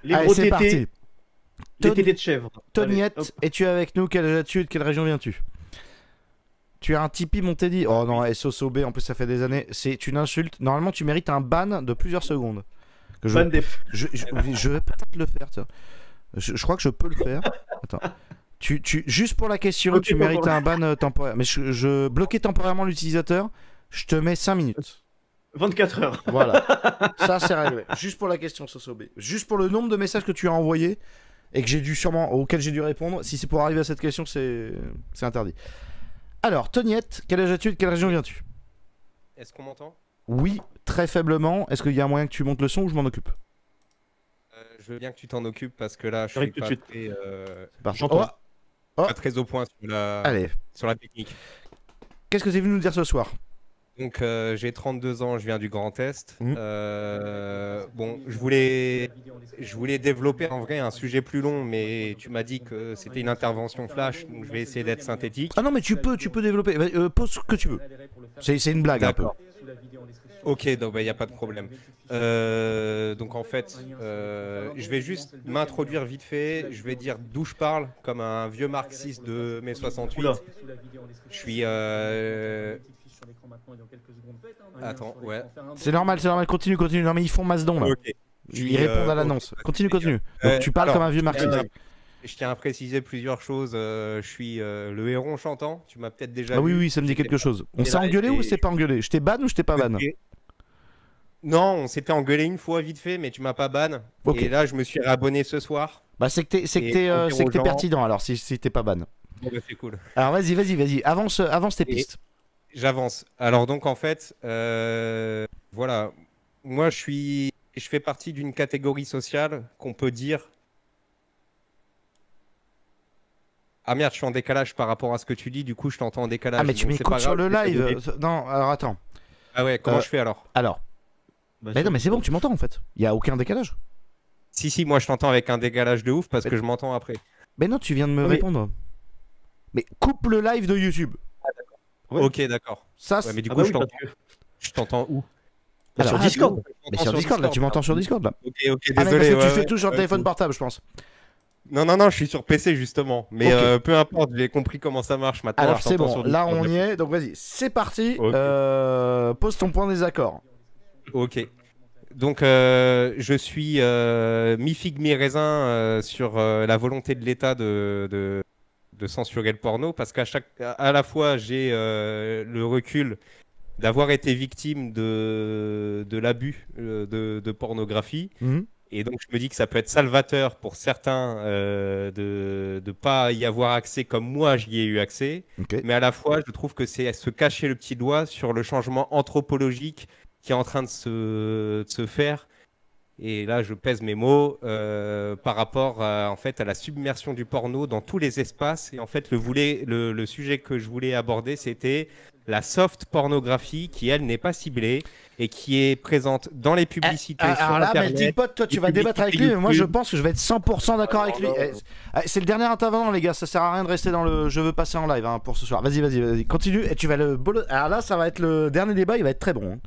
Les Allez, gros c'est parti. tétés. Les tétés de chèvre. Allez, Toniette, hop. es-tu avec nous? Quel âge as-tu et de quelle région viens-tu? Tu as un Tipeee, mon Teddy? Oh non, SOSOB, en plus ça fait des années. C'est une insulte. Normalement, tu mérites un ban de plusieurs secondes. Que Ban def. je vais peut-être le faire, tiens. Je crois que je peux le faire. Attends. Juste pour la question, Ok, tu pas mérites pour- un ban temporaire. Mais je bloquais temporairement l'utilisateur. Je te mets 5 minutes. 24 heures. Voilà. Ça, c'est réglé. Juste pour la question, SOSOB. Juste pour le nombre de messages que tu as envoyés et que j'ai dû sûrement, auxquels j'ai dû répondre. Si c'est pour arriver à cette question, c'est interdit. Alors, Toniette, quel âge as-tu et de quelle région viens-tu? Est-ce qu'on m'entend? Oui, très faiblement. Est-ce qu'il y a un moyen que tu montes le son ou je m'en occupe? Je veux bien que tu t'en occupes parce que là, je J'arrive suis tout de pas suite. très, C'est parti. J'entends. Oh, pas très au point allez, sur la technique. qu'est-ce que tu es venu nous dire ce soir? Donc, j'ai 32 ans, je viens du Grand Est. Mhm. Bon, je voulais développer en vrai un sujet plus long, mais tu m'as dit que c'était une intervention flash, donc je vais essayer d'être synthétique. Ah non, mais tu peux développer. Pose ce que tu veux. C'est une blague un peu. D'accord. Ok, donc il n'y a pas de problème. Donc en fait, je vais juste m'introduire vite fait. Je vais dire d'où je parle, comme un vieux marxiste de mai 68. Oula. Je suis. Attends, ouais. C'est normal, continue. Non, mais ils font Masdon là. Ok. Ils répondent à l'annonce. Continue. Donc tu parles alors, comme un vieux marxiste. Je tiens à préciser plusieurs choses. Je suis le héron chantant. Tu m'as peut-être déjà Ah oui, vu. oui, ça me dit quelque chose. On s'est là, engueulé ou et- c'est pas engueulé? Je t'ai ban ou je t'ai pas ban? Non, on s'était engueulé une fois vite fait, mais tu m'as pas ban. Ok. Et là, je me suis réabonné ce soir. Bah, c'est que t'es Et c'est que t'es aux gens- pertinent alors si t'es pas ban. Bon, bah, c'est cool. Alors vas-y. Avance tes Et- pistes. J'avance. Alors donc en fait, voilà, moi je fais partie d'une catégorie sociale qu'on peut dire. Ah merde, je suis en décalage par rapport à ce que tu dis. Du coup, je t'entends en décalage. Ah, mais tu donc c'est m'écoutes pas sur grave, le je vais live. t'aider. Non, alors attends. Ah ouais, comment Euh, je fais alors? Alors. Bah, Mais non, mais c'est bon, tu m'entends en fait. Il y a aucun décalage. Si, moi je t'entends avec un décalage de ouf parce que je m'entends après. Mais non, tu viens de me Oui. répondre. Mais coupe le live de YouTube. Ouais. Ok, d'accord. Ça, Ouais, mais du Ah coup, bah je oui, parce t'entends. que- Je t'entends où? Alors, sur ah, Discord. Je mais t'entends sur Discord, là, tu m'entends sur Discord là. Ok, Ah, mais parce désolé. que tu ouais, fais ouais. tout sur le Ouais, téléphone cool. portable, je pense. Non, je suis sur PC justement. Mais Ok. peu importe, j'ai compris comment ça marche maintenant. Alors je c'est t'entends bon, sur là Discord. on y est, donc vas-y, c'est parti. Ok. Pose ton point des accords. Ok. Donc, je suis mi-figue, mi-raisin sur la volonté de l'État de censurer le porno parce à la fois, j'ai le recul d'avoir été victime de l'abus de pornographie. Mhm. Et donc, je me dis que ça peut être salvateur pour certains de ne pas y avoir accès comme moi, j'y ai eu accès. Ok. Mais à la fois, je trouve que c'est se cacher le petit doigt sur le changement anthropologique qui est en train de se faire. Et là, je pèse mes mots par rapport en fait, à la submersion du porno dans tous les espaces. Et en fait, le sujet que je voulais aborder, c'était la soft pornographie qui, elle, n'est pas ciblée et qui est présente dans les publicités sur Alors là, Internet. Melting Pot, toi tu les vas débattre avec lui, publicités mais moi je YouTube. pense que je vais être 100% d'accord avec lui. C'est le dernier intervenant, les gars, ça sert à rien de rester dans le je veux passer en live hein, pour ce soir. Vas-y, continue. Et tu vas Alors là, ça va être le dernier débat, il va être très bon. Hein.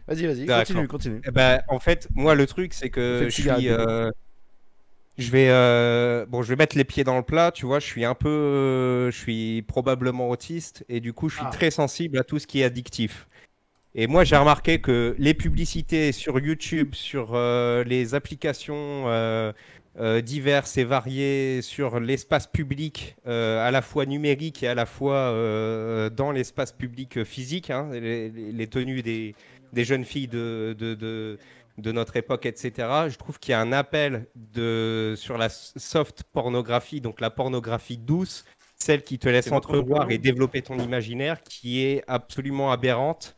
Vas-y, D'accord. continue. Eh ben, en fait, moi, le truc, c'est Fais que le cigarette, bon, je vais mettre les pieds dans le plat, tu vois, je suis probablement autiste et du coup, je suis Ah. très sensible à tout ce qui est addictif. Et moi, j'ai remarqué que les publicités sur YouTube, sur les applications diverses et variées, sur l'espace public, à la fois numérique et à la fois dans l'espace public physique, hein, les tenues des jeunes filles de notre époque, etc. Je trouve qu'il y a un appel sur la soft pornographie, donc la pornographie douce, celle qui te laisse C'est pas entrevoir porno. et développer ton imaginaire, qui est absolument aberrante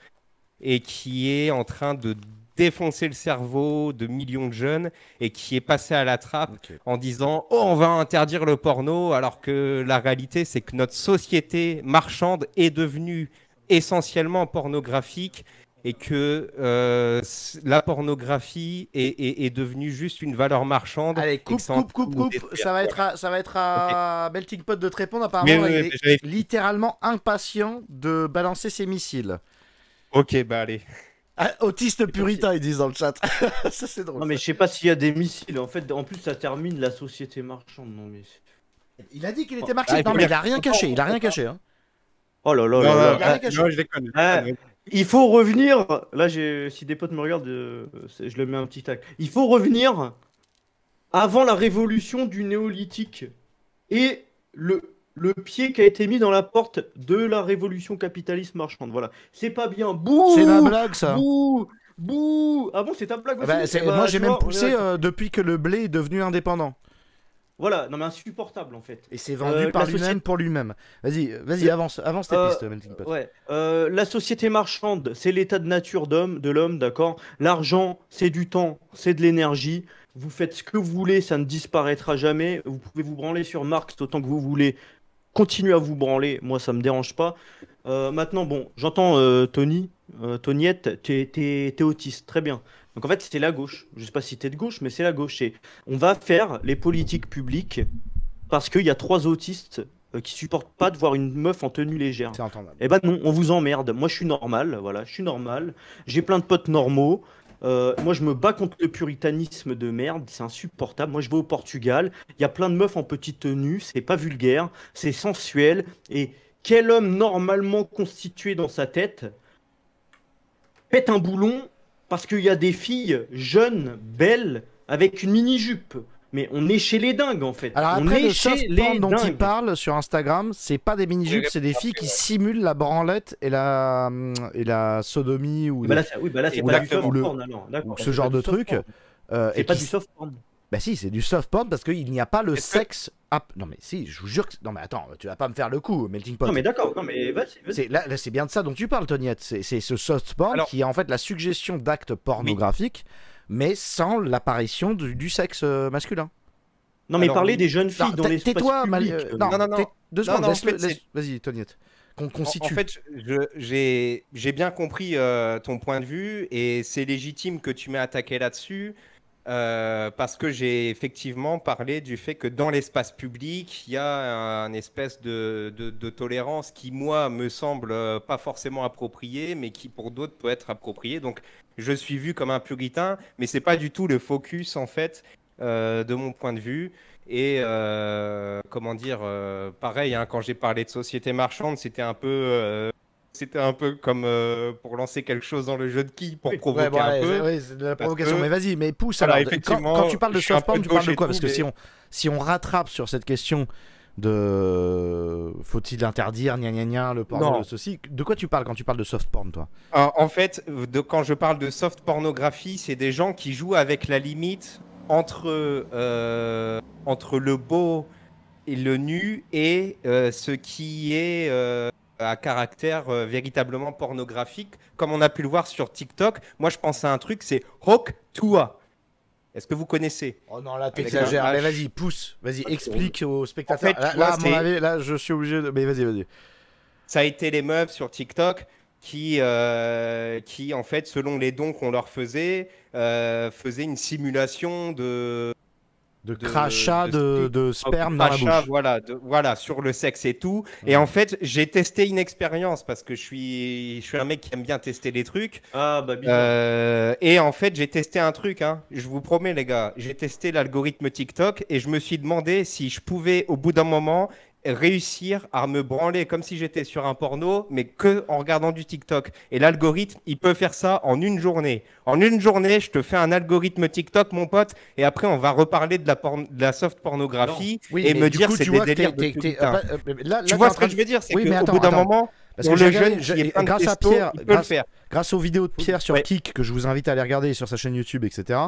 et qui est en train de défoncer le cerveau de millions de jeunes et qui est passé à la trappe Ok. en disant «Oh, on va interdire le porno», alors que la réalité, c'est que notre société marchande est devenue essentiellement pornographique et que la pornographie est devenue juste une valeur marchande. Allez, et que coupe. c'est en train de nous détruire. Ça va être à Melting Pot de te répondre. Apparemment, là, Oui, il mais est j'avais- littéralement impatient de balancer ses missiles. Ok, bah allez. Ah, autiste puritain, ils disent dans le chat. Ça, c'est drôle. Non, mais je sais pas s'il y a des missiles. En fait, en plus, ça termine la société marchande. Non, mais. Il a dit qu'il était marxiste. Ah, Non, mais il a rien caché. Il a rien caché. Hein. Oh là là Non, là là. il a rien caché. non, je les connais. Il faut revenir. Là, si des potes me regardent, je le mets un petit tac. Il faut revenir avant la révolution du néolithique et le pied qui a été mis dans la porte de la révolution capitaliste marchande. Voilà. C'est pas bien. Bouh. C'est ma blague, ça. Bouh. Bouh. Ah bon, c'est ta blague aussi. Bah, Eh bah, moi, j'ai tu même vois, poussé depuis que le blé est devenu indépendant. Voilà. Non, mais insupportable en fait. Et c'est vendu par la lui-même société- pour lui-même. Vas-y, avance tes pistes, Melting Pot. Ouais. La société marchande, c'est l'état de nature de l'homme, d'accord? L'argent, c'est du temps, c'est de l'énergie. Vous faites ce que vous voulez, ça ne disparaîtra jamais. Vous pouvez vous branler sur Marx autant que vous voulez. Continuez à vous branler, moi ça me dérange pas. Maintenant, bon, j'entends Toniette, t'es autiste, très bien. Donc en fait, c'est la gauche. Je sais pas si t'es de gauche, mais c'est la gauche. On va faire les politiques publiques parce qu'il y a 3 autistes qui supportent pas de voir une meuf en tenue légère. C'est entendable. Eh ben non, on vous emmerde. Moi, je suis normal, voilà, je suis normal. J'ai plein de potes normaux. Moi, je me bats contre le puritanisme de merde, c'est insupportable. Moi, je vais au Portugal, il y a plein de meufs en petite tenue, c'est pas vulgaire, c'est sensuel. Et quel homme normalement constitué dans sa tête pète un boulon parce qu'il y a des filles jeunes, belles, avec une mini-jupe? Mais on est chez les dingues en fait. Alors On après, est le chez soft les porn dont il dingues. parle sur Instagram, c'est pas des mini-jupes, c'est des filles qui simulent la branlette et la sodomie ou, Bah là, oui, bah là, c'est pas du Exactement. soft Ou porn alors. D'accord, ce c'est genre pas de du soft truc. porn. et C'est pas qui- du soft porn. Bah si, c'est du soft porn parce qu'il n'y a pas le Est-ce que- sexe. Non mais si, je vous jure que... Non mais attends, tu vas pas me faire le coup, Melting Pot. Non mais d'accord, non mais vas-y. Là, c'est bien de ça dont tu parles, Toniette. C'est ce soft porn Alors- qui est en fait la suggestion d'actes pornographiques, mais sans l'apparition du sexe masculin. Non mais Alors, parler oui. des jeunes filles Non, dans l'espace tais-toi, public. non, Non, non, non. 2 Non, secondes, non, en fait, vas-y, Toniette. Qu'on En situe. fait, j'ai bien compris ton point de vue et c'est légitime que tu m'aies attaqué là-dessus parce que j'ai effectivement parlé du fait que dans l'espace public, il y a un espèce de tolérance qui, moi, me semble pas forcément appropriée, mais qui pour d'autres peut être appropriée. Donc, je suis vu comme un puritain, mais c'est pas du tout le focus en fait de mon point de vue. Et comment dire, pareil, hein, quand j'ai parlé de société marchande, c'était un peu comme pour lancer quelque chose dans le jeu de qui, pour provoquer Ouais, bon, un allez, peu. c'est de la parce provocation. que- Mais vas-y, mais pousse Voilà, alors. effectivement, Quand tu parles de je suis un soft porn, peu tu de parles de gauche quoi? et Parce tout, que mais- si on rattrape sur cette question de faut-il interdire gna gna gna le porno Non. de ceci, de quoi tu parles quand tu parles de soft porn, toi? En fait, quand je parle de soft pornographie, c'est des gens qui jouent avec la limite entre le beau et le nu et ce qui est à caractère véritablement pornographique, comme on a pu le voir sur TikTok. Moi, je pense à un truc, c'est Hawk Tua. Est-ce que vous connaissez? Oh non, là Avec t'exagères. un Mais H. vas-y, pousse. Vas-y, explique aux spectateurs. En fait, là, tu vois, à mon c'est- avis, là, je suis obligé de. Mais vas-y. Ça a été les meufs sur TikTok qui en fait, selon les dons qu'on leur faisait, faisaient une simulation de De crachat de sperme dans la crachat, bouche. voilà, sur le sexe et tout. Et en fait, j'ai testé une expérience parce que je suis un mec qui aime bien tester les trucs. Ah bah bizarre. Et en fait, j'ai testé un truc, hein. Je vous promets, les gars. J'ai testé l'algorithme TikTok et je me suis demandé si je pouvais, au bout d'un moment, réussir à me branler comme si j'étais sur un porno, mais que en regardant du TikTok. Et l'algorithme, il peut faire ça en une journée. En une journée, je te fais un algorithme TikTok, mon pote, et après, on va reparler de la soft pornographie Oui, et mais me du dire coup, c'est tu des vois que délires de puritain. là, Tu vois ce que je veux dire? C'est Oui, mais qu'au attends, bout d'un attends. moment, Parce pour que le j'ai jeune regardé- qui est plein de grâce à testo, Pierre, il peut le faire. grâce aux vidéos de Pierre sur Ouais. Kik, que je vous invite à aller regarder sur sa chaîne YouTube, etc.,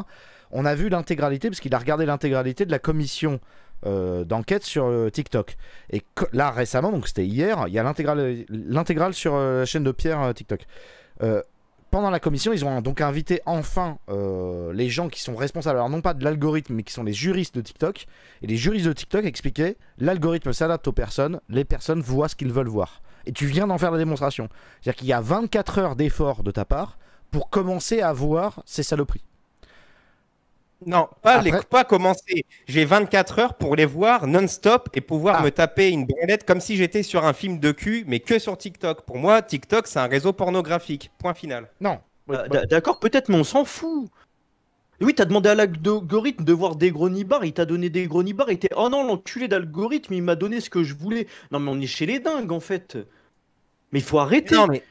on a vu l'intégralité, parce qu'il a regardé l'intégralité de la commission d'enquête sur TikTok. Et là, récemment, donc c'était hier, il y a l'intégrale sur la chaîne de Pierre TikTok. Pendant la commission, ils ont donc invité enfin les gens qui sont responsables, alors non pas de l'algorithme, mais qui sont les juristes de TikTok. Et les juristes de TikTok expliquaient, l'algorithme s'adapte aux personnes, les personnes voient ce qu'ils veulent voir. Et tu viens d'en faire la démonstration. C'est-à-dire qu'il y a 24 heures d'effort de ta part pour commencer à voir ces saloperies. Non, pas commencer. J'ai 24 heures pour les voir non-stop et pouvoir me taper une branlette comme si j'étais sur un film de cul, mais que sur TikTok. Pour moi, TikTok, c'est un réseau pornographique. Point final. Non, Oui, D'accord, peut-être, mais on s'en fout. Oui, t'as demandé à l'algorithme de voir des gros nibards, il t'a donné des gros nibards, et t'es... Oh non, l'enculé d'algorithme, il m'a donné ce que je voulais. Non, mais on est chez les dingues, en fait. Mais il faut Non, arrêter. mais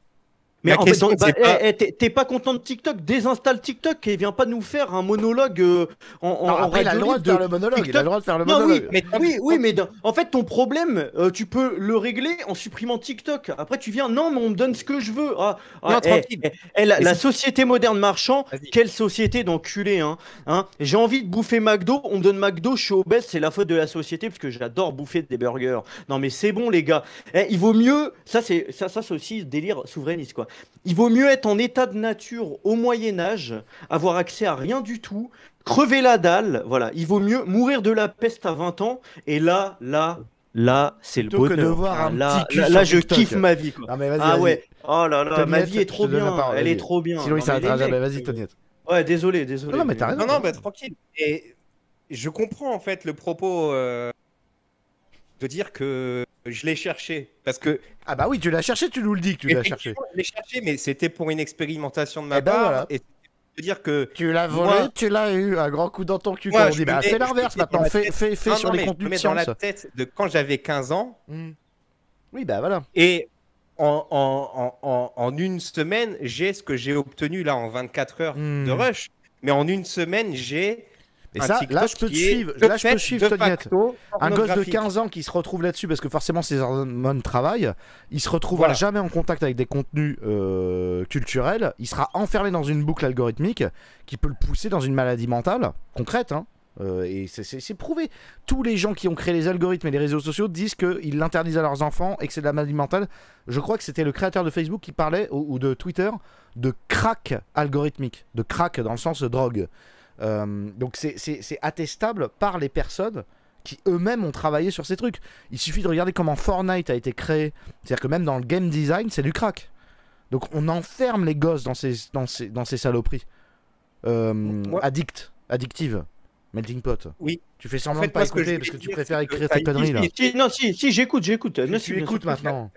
Mais la en fait, question, c'est pas. t'es pas content de TikTok, désinstalle TikTok et viens pas nous faire un monologue non, en après, il a le droit radio de de faire le monologue. Il a le TikTok. droit de faire le Non, oui, monologue. Mais oui, mais en fait, ton problème, tu peux le régler en supprimant TikTok. Après, tu viens, non, mais on me donne ce que je veux. non, tranquille. Mais La c'est- société moderne marchand, Vas-y. quelle société d'enculé, hein. J'ai envie de bouffer McDo, on me donne McDo, je suis obèse, c'est la faute de la société parce que j'adore bouffer des burgers. Non, mais c'est bon, les gars. Il vaut mieux, ça, c'est aussi délire souverainiste, quoi. Il vaut mieux être en état de nature au Moyen Âge, avoir accès à rien du tout, crever la dalle, voilà. Il vaut mieux mourir de la peste à 20 ans, et là, c'est le Plutôt que de bonheur. voir Ah, un petit cul là, sur je TikTok. kiffe ma vie, quoi. Non, mais vas-y, Ah vas-y. ouais, oh là là, ma Toniette, vie est trop je te donne la bien, parole, elle vas-y. est trop bien. Sinon, il Non, mais s'arrêtera les jamais. mecs, Vas-y, Toniette. ouais, désolé. Non, mais t'as raison. Non, bah, tranquille. Et je comprends en fait le propos de dire que je l'ai cherché. Parce que Ah bah oui, tu l'as cherché, tu nous le dis que tu l'as cherché. effectivement, je l'ai cherché, mais c'était pour une expérimentation de ma Eh ben part. voilà. Et c'était pour dire que Tu l'as volé, Moi- tu l'as eu, un grand coup dans ton cul. Moi, Comme on je dit, me bah mets- fais je l'inverse me mets dans maintenant, la fais, tête- fais, fais Non, sur non, les mais je contenus me de mets dans la science. tête de quand j'avais 15 ans. Oui, bah voilà. Et en une semaine, j'ai ce que j'ai obtenu là en 24 heures de rush. Mais en une semaine, j'ai Et un ça, TikTok là, je peux te qui est suivre. de Là, je peux fait, suivre, de Toniette. facto Un gosse de pornographique. 15 ans qui se retrouve là-dessus parce que forcément ses hormones travaillent, il se retrouvera Voilà. jamais en contact avec des contenus culturels, il sera enfermé dans une boucle algorithmique qui peut le pousser dans une maladie mentale concrète. Hein. Et c'est prouvé. Tous les gens qui ont créé les algorithmes et les réseaux sociaux disent qu'ils l'interdisent à leurs enfants et que c'est de la maladie mentale. Je crois que c'était le créateur de Facebook qui parlait, ou de Twitter, de crack algorithmique. De crack dans le sens de drogue. Donc c'est attestable par les personnes qui eux-mêmes ont travaillé sur ces trucs. Il suffit de regarder comment Fortnite a été créé. C'est-à-dire que même dans le game design, c'est du crack. Donc on enferme les gosses dans ces saloperies. Addictives. Melting pot. Oui. Tu fais semblant En fait, de pas moi, ce que écouter je parce que voulais tu dire, préfères c'est que écrire ça tes conneries là. Non, si, j'écoute. Tu Bien sûr, écoutes bien sûr. maintenant.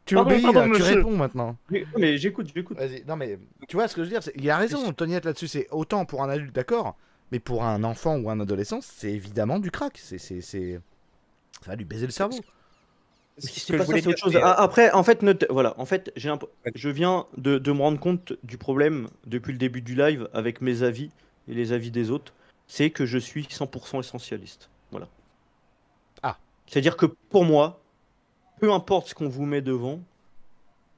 Tu Pardon, obéis pardon, là, tu monsieur. réponds maintenant. Mais j'écoute. Vas-y, non mais tu vois ce que je veux dire, il a raison, Toniette là-dessus, c'est autant pour un adulte, d'accord, mais pour un enfant ou un adolescent, c'est évidemment du crack, ça va lui baiser le cerveau. Ce C'est que pas je voulais ça, c'est autre dire, chose. c'est, Après, en fait, voilà, en fait, je viens de me rendre compte du problème depuis le début du live avec mes avis et les avis des autres, c'est que je suis 100% essentialiste. Voilà. Ah. C'est-à-dire que pour moi, peu importe ce qu'on vous met devant,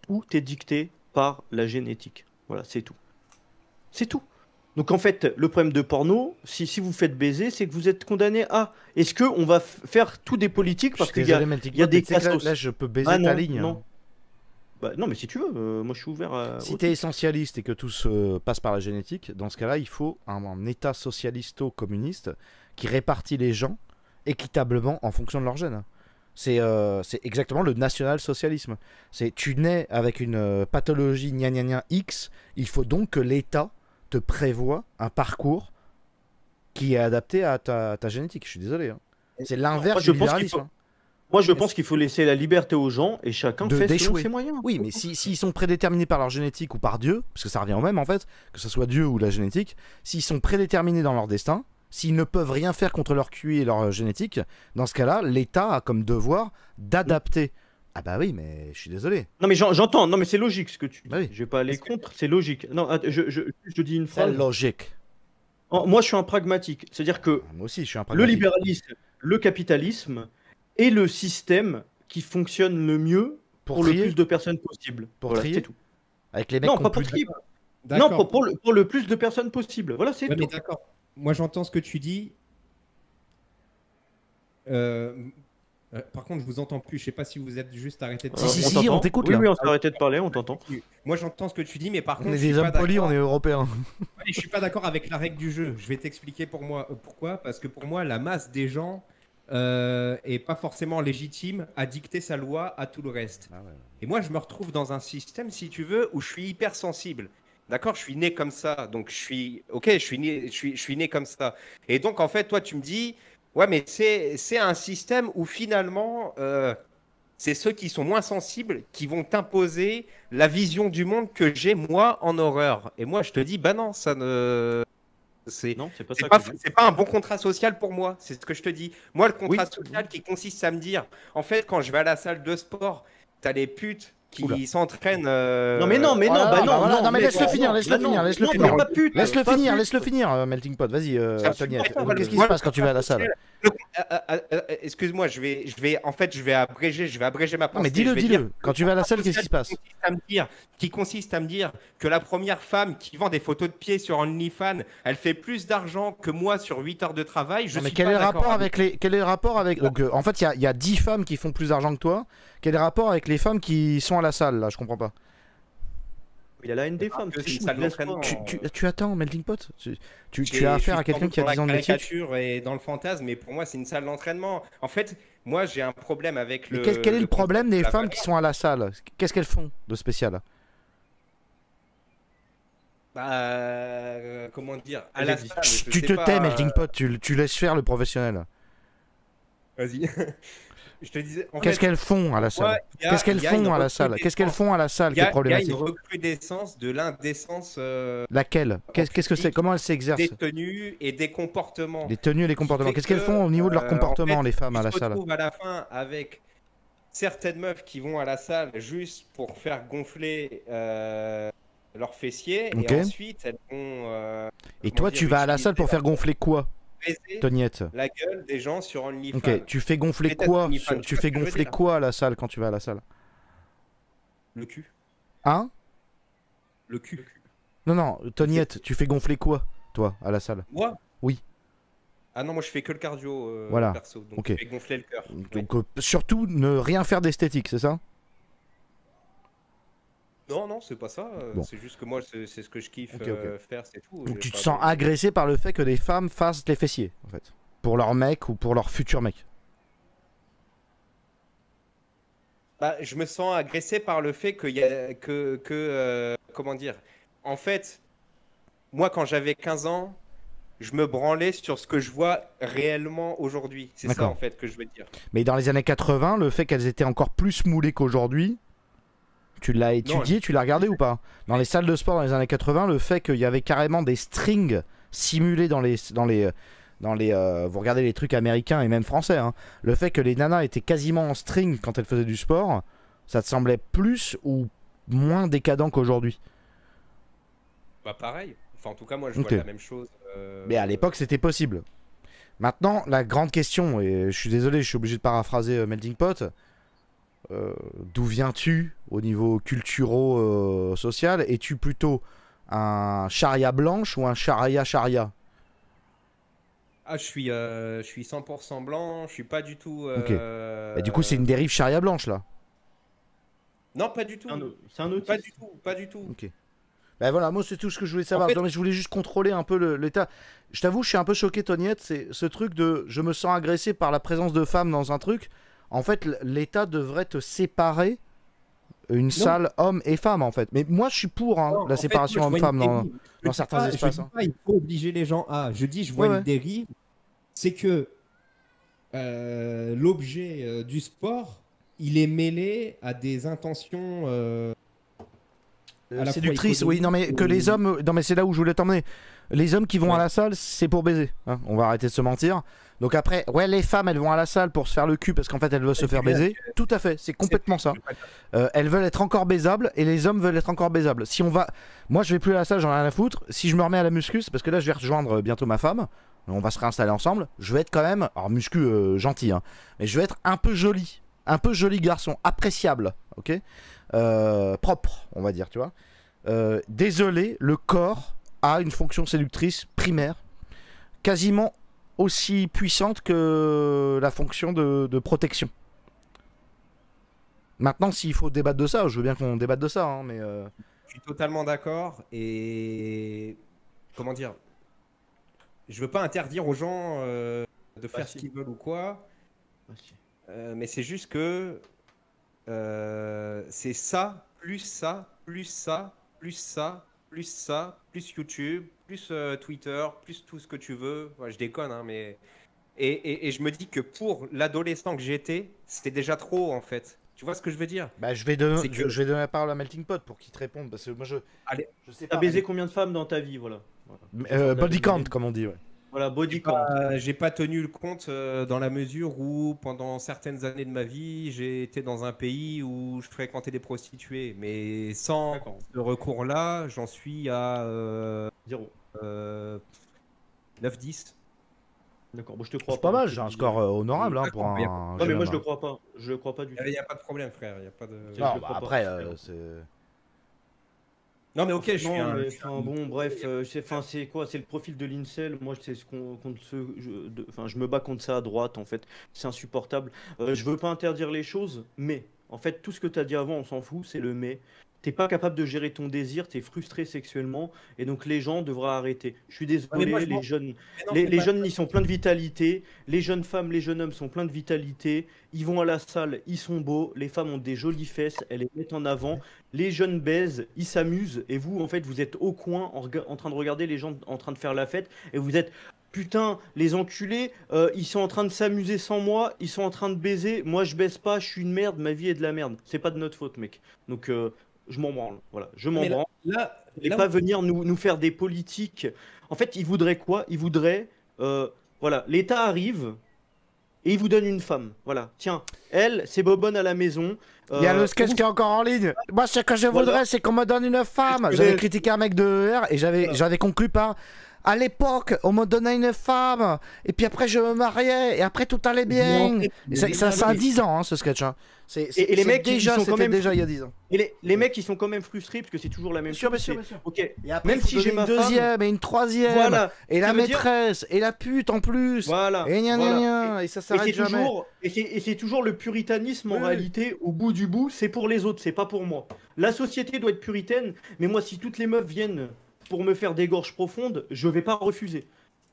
tout est dicté par la génétique. Voilà, c'est tout. C'est tout. Donc en fait, le problème de porno, si vous faites baiser, c'est que vous êtes condamné à. Est-ce qu'on va faire tout des politiques parce qu'il y a, il y a des cassos. Là, je peux baiser Ah ta non, ligne. non. Bah, non, mais si tu veux, moi je suis ouvert à. Si t'es essentialiste et que tout se passe par la génétique, dans ce cas-là, il faut un état socialisto-communiste qui répartit les gens équitablement en fonction de leur gène. C'est exactement le national-socialisme. C'est tu nais avec une pathologie gna gna gna X, il faut donc que l'État te prévoit un parcours qui est adapté à ta génétique. Je suis désolé. Hein. C'est l'inverse du libéralisme. Hein. Moi, je pense qu'il faut laisser la liberté aux gens et chacun fait selon ses moyens. Oui, mais s'ils sont prédéterminés par leur génétique ou par Dieu, parce que ça revient au même en fait, que ce soit Dieu ou la génétique, s'ils sont prédéterminés dans leur destin, s'ils ne peuvent rien faire contre leur QI et leur génétique, dans ce cas-là, l'État a comme devoir d'adapter. Ah bah oui, mais je suis désolé. Non mais j'entends, non mais c'est logique ce que tu dis. Bah oui. Je vais pas aller contre, c'est logique. Non, je dis une C'est phrase. logique. Moi, je suis un pragmatique. C'est-à-dire que Moi aussi, je suis un le pragmatique. libéralisme, le capitalisme est le système qui fonctionne le mieux pour le trier. plus de personnes possible. Pour Voilà, trier. c'est tout. Avec les mecs Non, qui ont pas pour plus de- trier. Non, D'accord. pour le plus de personnes possible. Voilà, c'est Ouais, mais tout. d'accord. Moi, j'entends ce que tu dis. Par contre, je vous entends plus. Je sais pas si vous êtes juste arrêté de Si, si, On si, t'entend on t'écoute, Oui, là. oui, on s'est arrêté de parler, on t'entend. Moi, j'entends ce que tu dis, mais par On contre, est je suis des pas hommes polis, d'accord. on est européens. Ouais, je suis pas d'accord avec la règle du jeu. Je vais t'expliquer pour moi pourquoi. Parce que pour moi, la masse des gens est pas forcément légitime à dicter sa loi à tout le reste. Ah ouais. Et moi, je me retrouve dans un système, si tu veux, où je suis hypersensible. D'accord, je suis né comme ça, donc je suis né comme ça. Et donc en fait, toi, tu me dis, ouais, mais c'est un système où finalement, c'est ceux qui sont moins sensibles qui vont t'imposer la vision du monde que j'ai moi en horreur. Et moi, je te dis, bah non, ça ne. Non, c'est pas C'est ça pas, que je dis. c'est pas un bon contrat social pour moi, c'est ce que je te dis. Moi, le contrat Oui. social qui consiste à me dire, en fait, quand je vais à la salle de sport, t'as les putes Oula. qui s'entraînent. Non, mais non, mais Oh là non, là, bah bah non, voilà, non, mais laisse-le non, finir, non, laisse-le bah finir, non, laisse-le non, finir. mais pas pute, Laisse-le pas finir, pute. laisse-le finir, Melting Pot. Vas-y, Toniette. Qu'est-ce qui se Moi, passe quand tu vas à la salle? Excuse-moi, en fait, je vais abréger ma Non, mais pensée. dis-le, Je vais dis-le. dire Quand tu vas à la salle, qu'est-ce qui se passe? qui consiste à me dire que la première femme qui vend des photos de pieds sur OnlyFans, elle fait plus d'argent que moi sur 8 heures de travail. Je Non, mais suis quel pas est le d'accord rapport avec les. Quel est le rapport avec. Donc, en fait, il y a 10 femmes qui font plus d'argent que toi. Quel est le rapport avec les femmes qui sont à la salle, là? Je comprends pas. Il y a la haine des femmes. que c'est c'est une tout, salle laisse d'entraînement. pas. Tu attends, Melting Pot? Tu J'ai- as je affaire suis à quelqu'un sans doute qui a dans 10 ans de la métier? caricature et dans le fantasme, mais pour moi, c'est une salle d'entraînement. En fait, moi, j'ai un problème avec Mais le. quel est le problème concept des de la femmes valeur. qui sont à la salle? Qu'est-ce qu'elles font de spécial? Bah, comment dire, à Elles la existent. salle, Chut, je tu sais te pas, tais, Melting Pot. Tu laisses faire le professionnel. Vas-y. Je te disais. En Qu'est-ce fait, qu'elles font à la moi, salle? il y a- Qu'est-ce qu'elles il y a font une à la salle? Qu'est-ce qu'elles font à la salle Il qui y est a une problématique? recrudescence de l'indécence Laquelle? Qu'est-ce que c'est? Comment elles s'exercent? des tenues et des comportements. Les tenues et les comportements. fait Qu'est-ce qu'elles que, font au niveau de leur en comportement, fait, les femmes à tu la te salle? retrouves à la fin avec certaines meufs qui vont à la salle juste pour faire gonfler leurs fessiers Ok. et ensuite elles vont Et comment toi, dire, tu vas à la salle pour faire gonfler quoi, baiser Toniette? la gueule des gens sur OnlyFans. Ok, tu fais gonfler Peut-être quoi? OnlyFans, Tu tu vois fais ce que je veux gonfler dire. quoi à la salle quand tu vas à la salle? Le cul. Hein? Le cul. Non, non, Toniette, tu fais gonfler quoi, toi, à la salle? Moi? Oui. Ah non, moi je fais que le cardio Voilà. perso, donc Ok. je fais gonfler le cœur. Oui. Donc, surtout, ne rien faire d'esthétique, c'est ça? Non, non, c'est pas ça. Bon. C'est juste que moi, c'est ce que je kiffe Ok, ok. faire, c'est tout. Donc, J'ai tu te pas sens de- agressé par le fait que les femmes fassent les fessiers, en fait, pour leur mec ou pour leur futur mec. Bah, je me sens agressé par le fait qu'il y a comment dire. En fait, moi, quand j'avais 15 ans, je me branlais sur ce que je vois réellement aujourd'hui. C'est ça, D'accord. en fait, que je veux dire. Mais dans les années 80, le fait qu'elles étaient encore plus moulées qu'aujourd'hui, tu l'as étudié, tu l'as regardé ou pas? Dans les salles de sport dans les années 80, le fait qu'il y avait carrément des strings simulés vous regardez les trucs américains et même français, hein, le fait que les nanas étaient quasiment en string quand elles faisaient du sport, ça te semblait plus ou moins décadent qu'aujourd'hui? Bah, pareil. Enfin, en tout cas, moi, je Ok. vois la même chose. Mais à l'époque, c'était possible. Maintenant, la grande question, et je suis désolé, je suis obligé de paraphraser Melting Pot, d'où viens-tu au niveau culturo-social? Es-tu plutôt un charia blanche ou un charia? Ah, je suis 100% blanc. Je suis pas du tout. Et du coup, c'est une dérive charia blanche, là. Non, pas du tout. C'est un Pas autiste. du tout. Pas du tout. Ok. Ben voilà, moi c'est tout ce que je voulais savoir. En fait- Non, mais je voulais juste contrôler un peu l'état. Je t'avoue, je suis un peu choqué, Toniette. C'est ce truc de je me sens agressé par la présence de femmes dans un truc. En fait, l'État devrait te séparer une salle homme et femme, en fait. Mais moi, je suis pour hein, Non, la en fait, séparation moi, je vois homme-femme une dans, dérive. Je dans dis certains pas- espaces. Je hein. dis pas il faut obliger les gens à. Je dis, je vois Ouais, une ouais. dérive. C'est que l'objet du sport, il est mêlé à des intentions. À la fois Séductrice, oui, non mais économiques que les ou- hommes, non mais c'est là où je voulais t'emmener. Les hommes qui vont à la salle, c'est pour baiser. hein. On va arrêter de se mentir. Donc après, ouais, les femmes, elles vont à la salle pour se faire le cul parce qu'en fait, elles veulent se faire baiser. Tout à fait, c'est complètement ça. Elles veulent être encore baisables et les hommes veulent être encore baisables. Si on va, moi, je vais plus à la salle, j'en ai rien à foutre. Si je me remets à la muscu, c'est parce que là, je vais rejoindre bientôt ma femme. On va se réinstaller ensemble. Je vais être quand même, alors muscu gentil, hein, mais je vais être un peu joli garçon, appréciable, ok, propre, on va dire, tu vois. Désolé, le corps a une fonction séductrice primaire, quasiment aussi puissante que la fonction de protection. Maintenant, s'il faut débattre de ça, je veux bien qu'on débatte de ça, hein, mais Je suis totalement d'accord et comment dire, je veux pas interdire aux gens de faire ce si. qu'ils veulent ou quoi, Ah, si. mais c'est juste que c'est ça, plus ça, plus ça, plus ça, plus ça, plus YouTube, plus Twitter, plus tout ce que tu veux. Ouais, je déconne, hein, mais et je me dis que pour l'adolescent que j'étais, c'était déjà trop en fait. Tu vois ce que je veux dire? Bah, je vais donner, C'est que- je vais donner la parole à Melting Pot pour qu'il te réponde parce que moi Allez. je sais T'as pas. baisé combien de femmes dans ta vie, voilà. Voilà. Body count comme on dit. Ouais. Voilà, body J'ai count. j'ai pas tenu le compte dans la mesure où, pendant certaines années de ma vie, j'ai été dans un pays où je fréquentais des prostituées. Mais sans D'accord. ce recours-là, j'en suis à 0. 9-10. D'accord, bon, je te crois C'est pas mal, je te j'ai un dis, score honorable hein, pour D'accord, mais un. Non, mais moi jeune je le homme. crois pas. Je le crois pas du tout. Il n'y a pas de problème, frère. Y a pas de... Je Non, le bah crois pas. après, c'est. Non, mais ok, je suis Non, un... mais je suis un- enfin, bon, bref, c'est quoi? C'est le profil de l'Incel. Moi, c'est ce qu'on contre enfin, je me bats contre ça à droite, en fait. C'est insupportable. Je veux pas interdire les choses, mais en fait, tout ce que tu as dit avant, on s'en fout, c'est le mais. T'es pas capable de gérer ton désir, t'es frustré sexuellement, et donc les gens devraient arrêter. Je suis mais moi, désolé, je m'en- les jeunes, Mais non, les, c'est les pas- jeunes, ils sont pleins de vitalité. Les jeunes femmes, les jeunes hommes sont pleins de vitalité. Ils vont à la salle, ils sont beaux. Les femmes ont des jolies fesses, elles les mettent en avant. Les jeunes baisent, ils s'amusent. Et vous, en fait, vous êtes au coin en train de regarder les gens en train de faire la fête. Et vous êtes, putain, les enculés, ils sont en train de s'amuser sans moi. Ils sont en train de baiser. Moi, je baise pas, je suis une merde. Ma vie est de la merde. C'est pas de notre faute, mec. Donc, je m'en branle. Voilà, je m'en Mais branle. Et là pas où- venir nous faire des politiques. En fait, ils voudraient quoi? Ils voudraient, voilà, l'État arrive et il vous donne une femme. Voilà, tiens, elle, c'est bobonne à la maison. Il y a le sketch vous- qui est encore en ligne. Moi, ce que je Voilà. voudrais, c'est qu'on me donne une femme. Je J'avais connais. critiqué un mec de ER et j'avais conclu par. À l'époque, on me donnait une femme, et puis après je me mariais, et après tout allait bien. Et ça a 10 ans, hein, ce sketch. Hein. Et les mecs, ils déjà, sont quand c'était même- déjà il y a 10 ans. Et les mecs, ils sont quand même frustrés parce que c'est toujours la même chose. c'est, bien sûr. Ok, Et après, même il faut si j'ai donner ma une femme, deuxième, et une troisième, voilà, et la ça veut dire- maîtresse, et la pute en plus. voilà. Et gna voilà. gna gna, et ça Et s'arrête c'est jamais. toujours, et c'est toujours le puritanisme en Oui. réalité, au bout du bout, c'est pour les autres, c'est pas pour moi. La société doit être puritaine, mais moi, si toutes les meufs viennent pour me faire des gorges profondes, je vais pas refuser.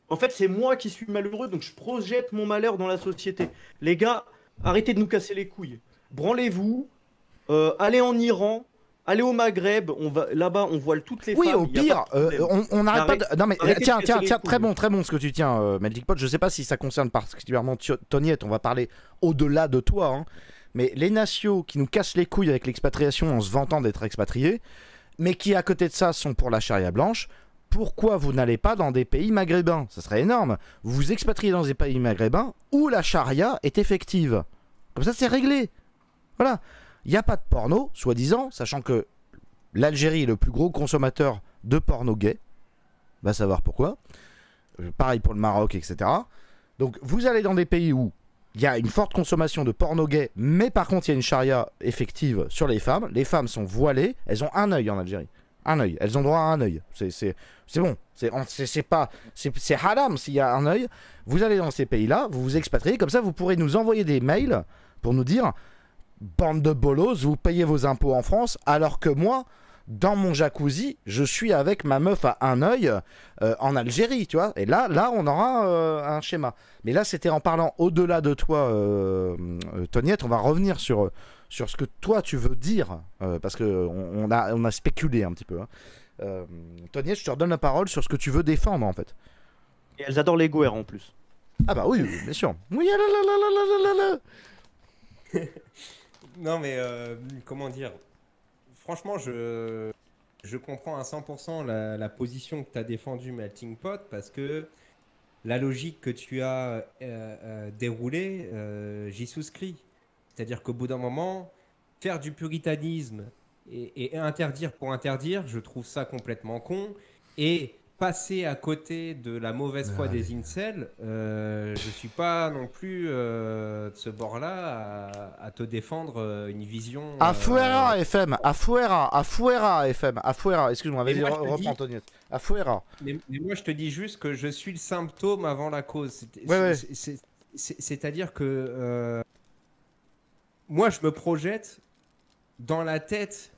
En fait, c'est moi qui suis malheureux, donc je projette mon malheur dans la société. Les gars, arrêtez de nous casser les couilles. Branlez-vous, allez en Iran, allez au Maghreb, là-bas, on voile toutes les Oui, femmes. au y a pire, pas de problème. on n'arrête pas de. Non, mais arrêtez de tiens, casser les très couilles. bon ce que tu tiens, Melting Pot. Je sais pas si ça concerne particulièrement Toniette, on va parler au-delà de toi, hein. Mais les nations qui nous cassent les couilles avec l'expatriation en se vantant d'être expatriés, mais qui à côté de ça sont pour la charia blanche, pourquoi vous n'allez pas dans des pays maghrébins? Ça serait énorme. Vous vous expatriez dans des pays maghrébins où la charia est effective. Comme ça, c'est réglé. Voilà. Il n'y a pas de porno, soi-disant, sachant que l'Algérie est le plus gros consommateur de porno gay. Va savoir pourquoi. Pareil pour le Maroc, etc. Donc, vous allez dans des pays où il y a une forte consommation de porno gay, mais par contre, il y a une charia effective sur les femmes. Les femmes sont voilées. Elles ont un œil en Algérie. Un œil. Elles ont droit à un œil. C'est bon. C'est haram s'il y a un œil. Vous allez dans ces pays-là, vous vous expatriez. Comme ça, vous pourrez nous envoyer des mails pour nous dire bande de bolos, vous payez vos impôts en France, alors que moi, dans mon jacuzzi, je suis avec ma meuf à un œil en Algérie, tu vois. Et là, on aura un schéma. Mais là, c'était en parlant au-delà de toi, Toniette. On va revenir sur ce que toi tu veux dire, parce que on a spéculé un petit peu. Hein. Toniette, je te redonne la parole sur ce que tu veux défendre, en fait. Et elles adorent les goères en plus. Ah bah oui, bien sûr. Oui, ah là. Non, mais comment dire? Franchement, je comprends à 100% la position que tu as défendue, Melting Pot, parce que la logique que tu as déroulée, j'y souscris. C'est-à-dire qu'au bout d'un moment, faire du puritanisme et interdire pour interdire, je trouve ça complètement con. Et passer à côté de la mauvaise foi des incels, je suis pas non plus de ce bord-là à te défendre une vision. Afuera FM, Afuera FM, Afuera. Excuse-moi, Mais vas-y, moi, je te reprends dis- Toniette. Afuera. Mais moi, je te dis juste que je suis le symptôme avant la cause. Ouais. C'est-à-dire que moi, je me projette dans la tête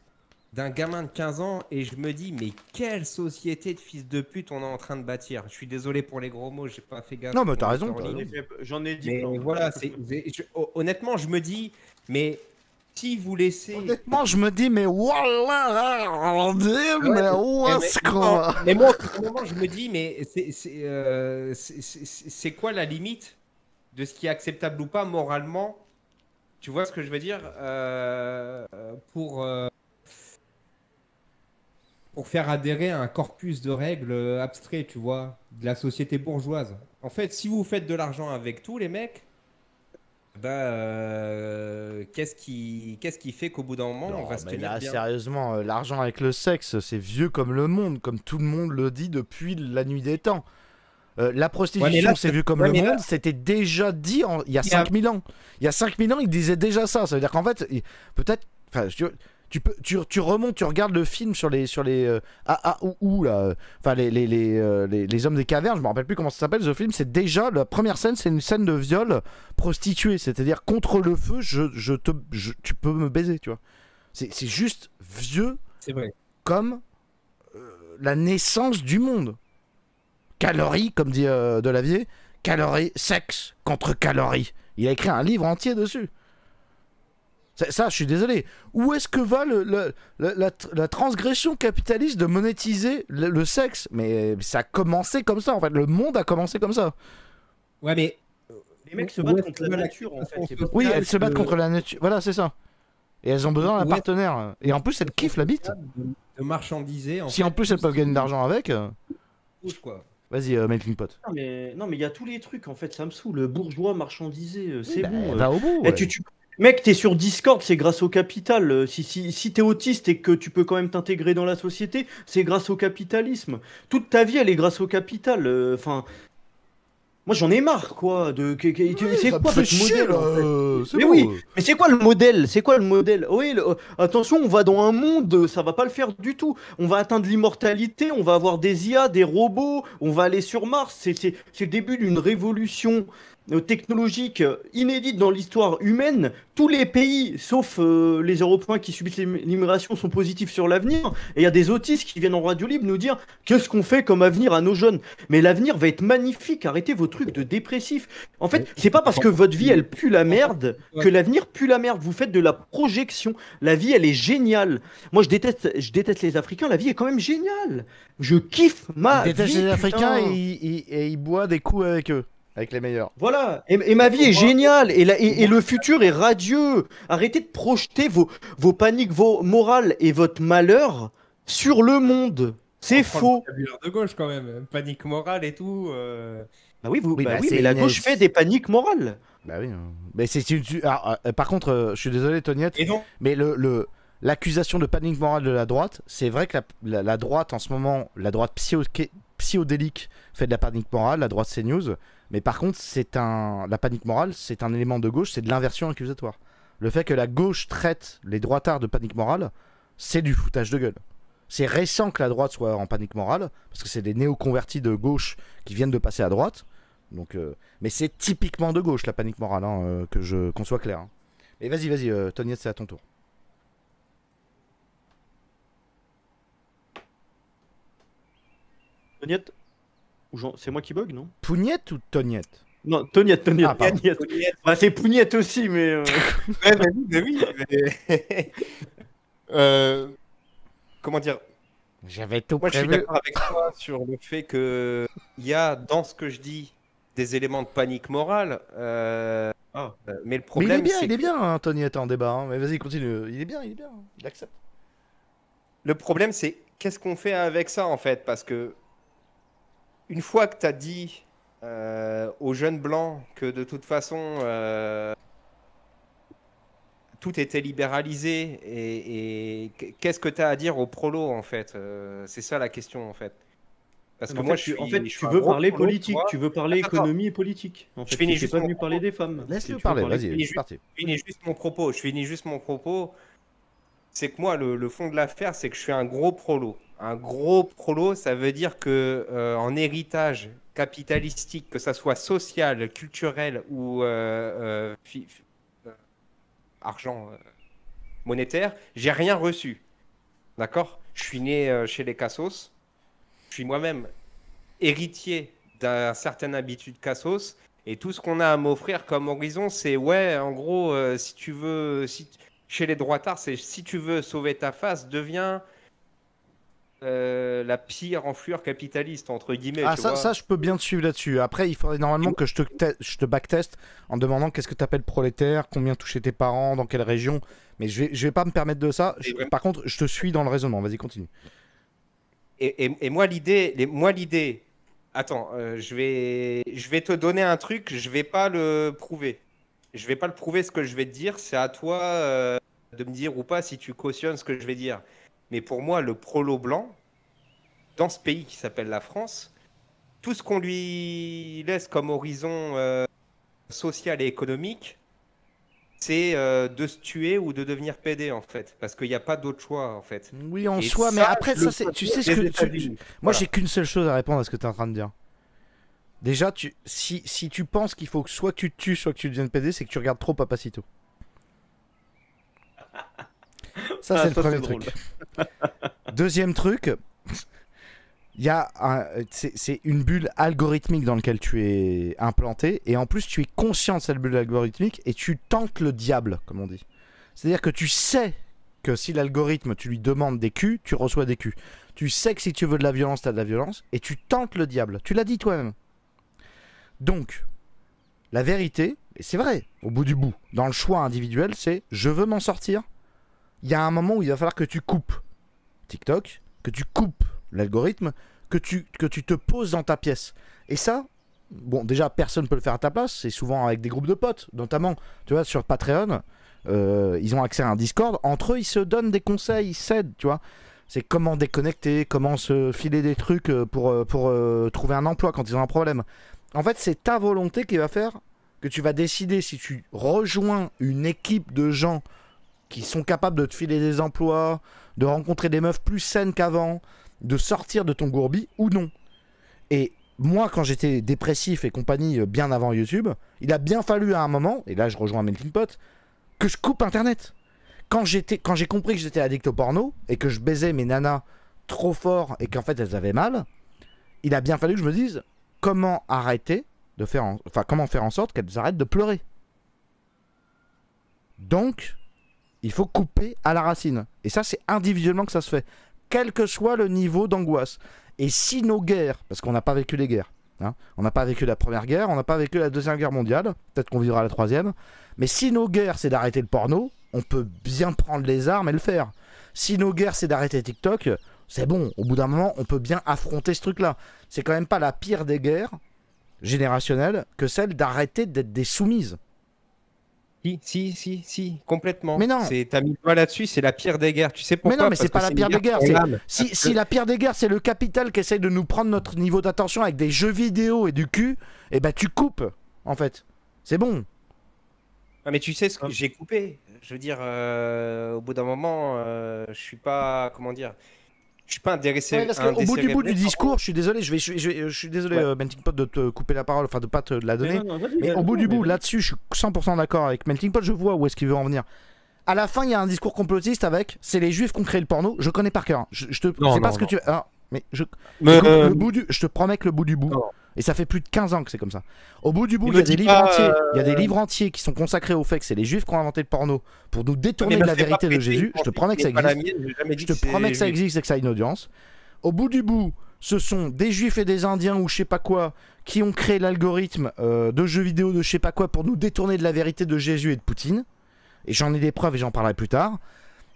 d'un gamin de 15 ans et je me dis, mais quelle société de fils de pute on est en train de bâtir. Je suis désolé pour les gros mots, j'ai pas fait gaffe. Non, mais t'as raison, Pour t'as les- raison. J'en ai dit Mais plein. voilà, honnêtement, je me dis, mais si vous laissez. Honnêtement, je me dis, mais voilà, mais où est-ce qu'on... Mais moi, au moment, je me dis, mais c'est quoi la limite de ce qui est acceptable ou pas moralement Tu vois ce que je veux dire pour faire adhérer à un corpus de règles abstrait, tu vois, de la société bourgeoise. En fait, si vous faites de l'argent avec tout, les mecs, qu'est-ce qui fait qu'au bout d'un moment, on Non, va se mais tenir là, bien? sérieusement, l'argent avec le sexe, c'est vieux comme le monde, comme tout le monde le dit depuis la nuit des temps. La prostitution, c'est vieux comme le monde, c'était déjà dit il y a 5000 ans. Il y a 5000 ans, ils disaient déjà ça. Ça veut dire qu'en fait, peut-être. Enfin, tu remontes, tu regardes le film sur les là, enfin les hommes des cavernes, je me rappelle plus comment ça s'appelle ce film. C'est déjà la première scène, c'est une scène de viol prostituée, c'est-à-dire contre le feu, tu peux me baiser, tu vois. C'est juste vieux C'est vrai. comme la naissance du monde. Calories, comme dit Delavier, calories, sexe contre calories. Il a écrit un livre entier dessus. Ça, je suis désolé. Où est-ce que va la transgression capitaliste de monétiser le sexe? Mais ça a commencé comme ça, en fait. Le monde a commencé comme ça. Ouais, mais Les mecs se battent contre la nature, en fait. Oui, elles se battent contre la nature. Voilà, c'est ça. Et elles ont besoin d'un partenaire. Et en plus, elles kiffent la bite. de marchandiser. Si en plus elles peuvent gagner de l'argent avec. Quoi. Vas-y, Melting Pot. Non, mais il y a tous les trucs, en fait, ça me saoule. Bourgeois, marchandisé, c'est bon. Va au bout. Eh, Mec, t'es sur Discord, c'est grâce au capital. Si t'es autiste et que tu peux quand même t'intégrer dans la société, c'est grâce au capitalisme. Toute ta vie, elle est grâce au capital. Enfin, moi j'en ai marre, quoi. C'est quoi votre modèle, en fait? Mais oui, mais c'est quoi le modèle? C'est quoi le modèle? Oui, attention, on va dans un monde, ça va pas le faire du tout. On va atteindre l'immortalité, on va avoir des IA, des robots, on va aller sur Mars. C'est le début d'une révolution technologique inédite dans l'histoire humaine. Tous les pays, sauf les Européens qui subissent l'immigration, sont positifs sur l'avenir. Et il y a des autistes qui viennent en radio libre nous dire qu'est-ce qu'on fait comme avenir à nos jeunes. Mais l'avenir va être magnifique. Arrêtez vos trucs de dépressif. En fait, c'est pas parce que votre vie elle pue la merde que l'avenir pue la merde. Vous faites de la projection. La vie elle est géniale. Moi je déteste les Africains. La vie est quand même géniale. Je kiffe ma vie. Il déteste les putain. Africains et il boit des coups avec eux. Avec les meilleurs. Voilà, et ma vie est géniale, et le futur est radieux. Arrêtez de projeter vos paniques morales et votre malheur sur le monde. C'est faux. De gauche quand même, panique morale et tout. Bah oui, Oui, bah, mais la gauche fait des paniques morales. Bah oui. Mais c'est par contre, je suis désolé, Toniette, Et non. mais l'accusation de panique morale de la droite, c'est vrai que la droite en ce moment, la droite pseudo-délique fait de la panique morale, la droite CNews. Mais par contre, la panique morale, c'est un élément de gauche, c'est de l'inversion accusatoire. Le fait que la gauche traite les droitards de panique morale, c'est du foutage de gueule. C'est récent que la droite soit en panique morale, parce que c'est des néo-convertis de gauche qui viennent de passer à droite. Donc, mais c'est typiquement de gauche la panique morale, hein, qu'on soit clair. Hein. Et vas-y, Toniette, c'est à ton tour. Toniette? C'est moi qui bug, non? Pougnette ou Toniette? Non, Toniette. Ah, pardon. Bah, c'est Pougnette aussi, mais... Ouais, oui. Comment dire? J'avais tout Moi, je suis prévu. d'accord avec toi sur le fait qu'il y a dans ce que je dis des éléments de panique morale. Mais le problème, c'est il est bien, hein, Toniette, en débat. Hein. Mais vas-y, continue. Il est bien. Il accepte. le problème, c'est qu'est-ce qu'on fait avec ça, en fait? Parce que une fois que tu as dit aux jeunes blancs que de toute façon tout était libéralisé et qu'est-ce que tu as à dire aux prolos, en fait? C'est ça la question, en fait. Parce que En moi, fait, je tu un veux gros parler prolo, politique, vois. tu veux parler Attends, économie et politique. En fait, finis tu n'es juste pas mon venu parler propos. des femmes. Laisse-le Tu veux parler, parler vas-y, c'est politique. parti. Je finis juste mon propos. C'est que moi, le fond de l'affaire, c'est que je suis un gros prolo. Un gros prolo, ça veut dire que en héritage capitalistique, que ça soit social, culturel ou argent monétaire, j'ai rien reçu. D'accord? Je suis né chez les Cassos. Je suis moi-même héritier d'un certain habitude Cassos. Et tout ce qu'on a à m'offrir comme horizon, c'est ouais, en gros, si tu veux, chez les droitards, c'est si tu veux sauver ta face, deviens la pire enflure capitaliste, entre guillemets. Ah, tu vois. ça, je peux bien te suivre là-dessus. Après, il faudrait normalement que je te backteste en demandant qu'est-ce que tu appelles prolétaire, combien touchaient tes parents, dans quelle région. Mais je vais pas me permettre de ça. Par contre, je te suis dans le raisonnement. Vas-y, continue. Et moi, l'idée. Attends, je vais te donner un truc, je vais pas le prouver. Je vais pas le prouver ce que je vais te dire. C'est à toi de me dire ou pas si tu cautionnes ce que je vais dire. Mais pour moi, le prolo blanc, dans ce pays qui s'appelle la France, tout ce qu'on lui laisse comme horizon social et économique, c'est de se tuer ou de devenir PD en fait, parce qu'il n'y a pas d'autre choix en fait. Oui, en Et soi, ça, mais après, je le ça, vois tu sur sais ce les que. États-Unis. Moi, Voilà. j'ai qu'une seule chose à répondre à ce que tu es en train de dire. Déjà, si tu penses qu'il faut que soit que tu te tues, soit que tu deviennes PD, c'est que tu regardes trop Papacito. Ça, c'est le premier drôle. truc. Deuxième truc, c'est une bulle algorithmique dans laquelle tu es implanté, et en plus, tu es conscient de cette bulle algorithmique et tu tentes le diable, comme on dit. C'est-à-dire que tu sais que si l'algorithme, tu lui demandes des culs, tu reçois des culs. Tu sais que si tu veux de la violence, tu as de la violence, et tu tentes le diable. Tu l'as dit toi-même. Donc, la vérité, et c'est vrai, au bout du bout, dans le choix individuel, c'est je veux m'en sortir. Il y a un moment où il va falloir que tu coupes TikTok, que tu coupes l'algorithme, que tu te poses dans ta pièce. Et ça, bon, déjà, personne ne peut le faire à ta place. C'est souvent avec des groupes de potes, notamment, tu vois, sur Patreon. Ils ont accès à un Discord. Entre eux, ils se donnent des conseils, ils s'aident, tu vois. C'est comment déconnecter, comment se filer des trucs pour trouver un emploi quand ils ont un problème. En fait, c'est ta volonté qui va faire que tu vas décider si tu rejoins une équipe de gens qui sont capables de te filer des emplois, de rencontrer des meufs plus saines qu'avant, de sortir de ton gourbi ou non. Et moi, quand j'étais dépressif et compagnie bien avant YouTube, il a bien fallu à un moment, et là je rejoins Melting Pot, que je coupe Internet. Quand j'ai compris que j'étais addict au porno et que je baisais mes nanas trop fort et qu'en fait elles avaient mal, il a bien fallu que je me dise comment arrêter de faire, comment faire en sorte qu'elles arrêtent de pleurer. Donc, il faut couper à la racine. Et ça, c'est individuellement que ça se fait, quel que soit le niveau d'angoisse. Et si nos guerres, parce qu'on n'a pas vécu les guerres, hein, on n'a pas vécu la première guerre, on n'a pas vécu la deuxième guerre mondiale, peut-être qu'on vivra la troisième, mais si nos guerres, c'est d'arrêter le porno, on peut bien prendre les armes et le faire. Si nos guerres, c'est d'arrêter TikTok, c'est bon, au bout d'un moment, on peut bien affronter ce truc-là. C'est quand même pas la pire des guerres générationnelles que celle d'arrêter d'être des soumises. Si, complètement. Mais non. T'as mis le doigt là-dessus, c'est la pire des guerres. Tu sais pourquoi? Mais non, mais Parce c'est pas que la une pire des guerre guerres. pour l'âme. Si la pire des guerres, c'est le capital qui essaye de nous prendre notre niveau d'attention avec des jeux vidéo et du cul, et ben tu coupes, en fait. C'est bon. Ah, mais tu sais ce que j'ai coupé. Je veux dire, au bout d'un moment, je suis pas, comment dire, je suis pas intéressé. Ouais, parce qu'au bout du discours, je suis désolé, je suis désolé, Melting Pot, de te couper la parole, enfin de pas te la donner. Mais au bout du bout, là-dessus, je suis 100% d'accord avec Melting Pot, je vois où est-ce qu'il veut en venir. À la fin, il y a un discours complotiste avec c'est les juifs qui ont créé le porno, je connais par cœur. Je te sais pas ce que tu veux. Ah, mais écoute, je te promets que le bout du bout. Non. Et ça fait plus de 15 ans que c'est comme ça. Au bout du bout, il y a des livres entiers. Il y a des livres entiers qui sont consacrés au fait que c'est les juifs qui ont inventé le porno pour nous détourner de la vérité de Jésus. Je te promets que ça existe. Je te promets que ça existe et que ça a une audience. Au bout du bout, ce sont des juifs et des indiens ou je sais pas quoi qui ont créé l'algorithme de jeux vidéo de je sais pas quoi pour nous détourner de la vérité de Jésus et de Poutine. Et j'en ai des preuves et j'en parlerai plus tard.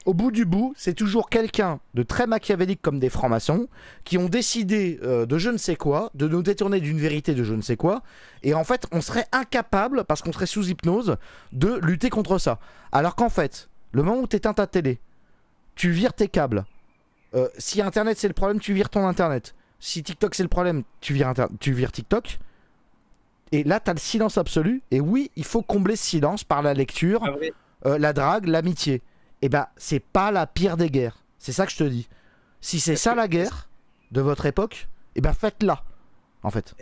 Au bout du bout, c'est toujours quelqu'un de très machiavélique comme des francs-maçons qui ont décidé de je ne sais quoi, de nous détourner d'une vérité de je ne sais quoi. Et en fait, on serait incapable, parce qu'on serait sous hypnose, de lutter contre ça. Alors qu'en fait, le moment où tu éteins ta télé, tu vires tes câbles. Si Internet c'est le problème, tu vires ton Internet. Si TikTok c'est le problème, tu vires TikTok. Et là, tu as le silence absolu. Et oui, il faut combler ce silence par la lecture, la drague, l'amitié. Et ben, c'est pas la pire des guerres. C'est ça que je te dis. Si c'est ça la guerre de votre époque, et ben faites-la, en fait.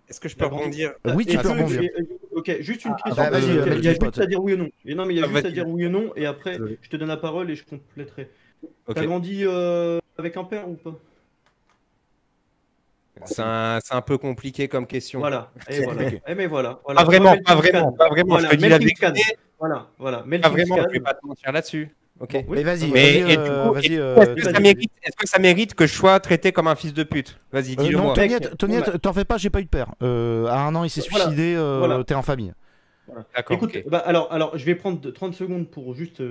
Est-ce que je peux rebondir? Oui, tu peux rebondir. Ok, juste une question. Vas-y, il y a juste à dire oui ou non. Et non, mais il y a juste à dire oui ou non, et après, je te donne la parole et je compléterai. T'as grandi avec un père ou pas? C'est un peu compliqué comme question. Voilà. Et voilà. Okay. Mais voilà. Pas vraiment. Voilà, je te dis la vérité. Voilà. Pas vraiment, je vais pas te mentir là-dessus. Ok. Oui. Mais vas-y, Mais vas-y, et du coup, vas-y, est-ce que ça mérite que je sois traité comme un fils de pute? Vas-y, non, dis-le-moi. Toniette, t'en fais pas, j'ai pas eu de père. À 1 an, il s'est Voilà, suicidé, voilà. t'es en famille. Voilà. D'accord. Écoute, ok. bah, alors, je vais prendre 30 secondes pour juste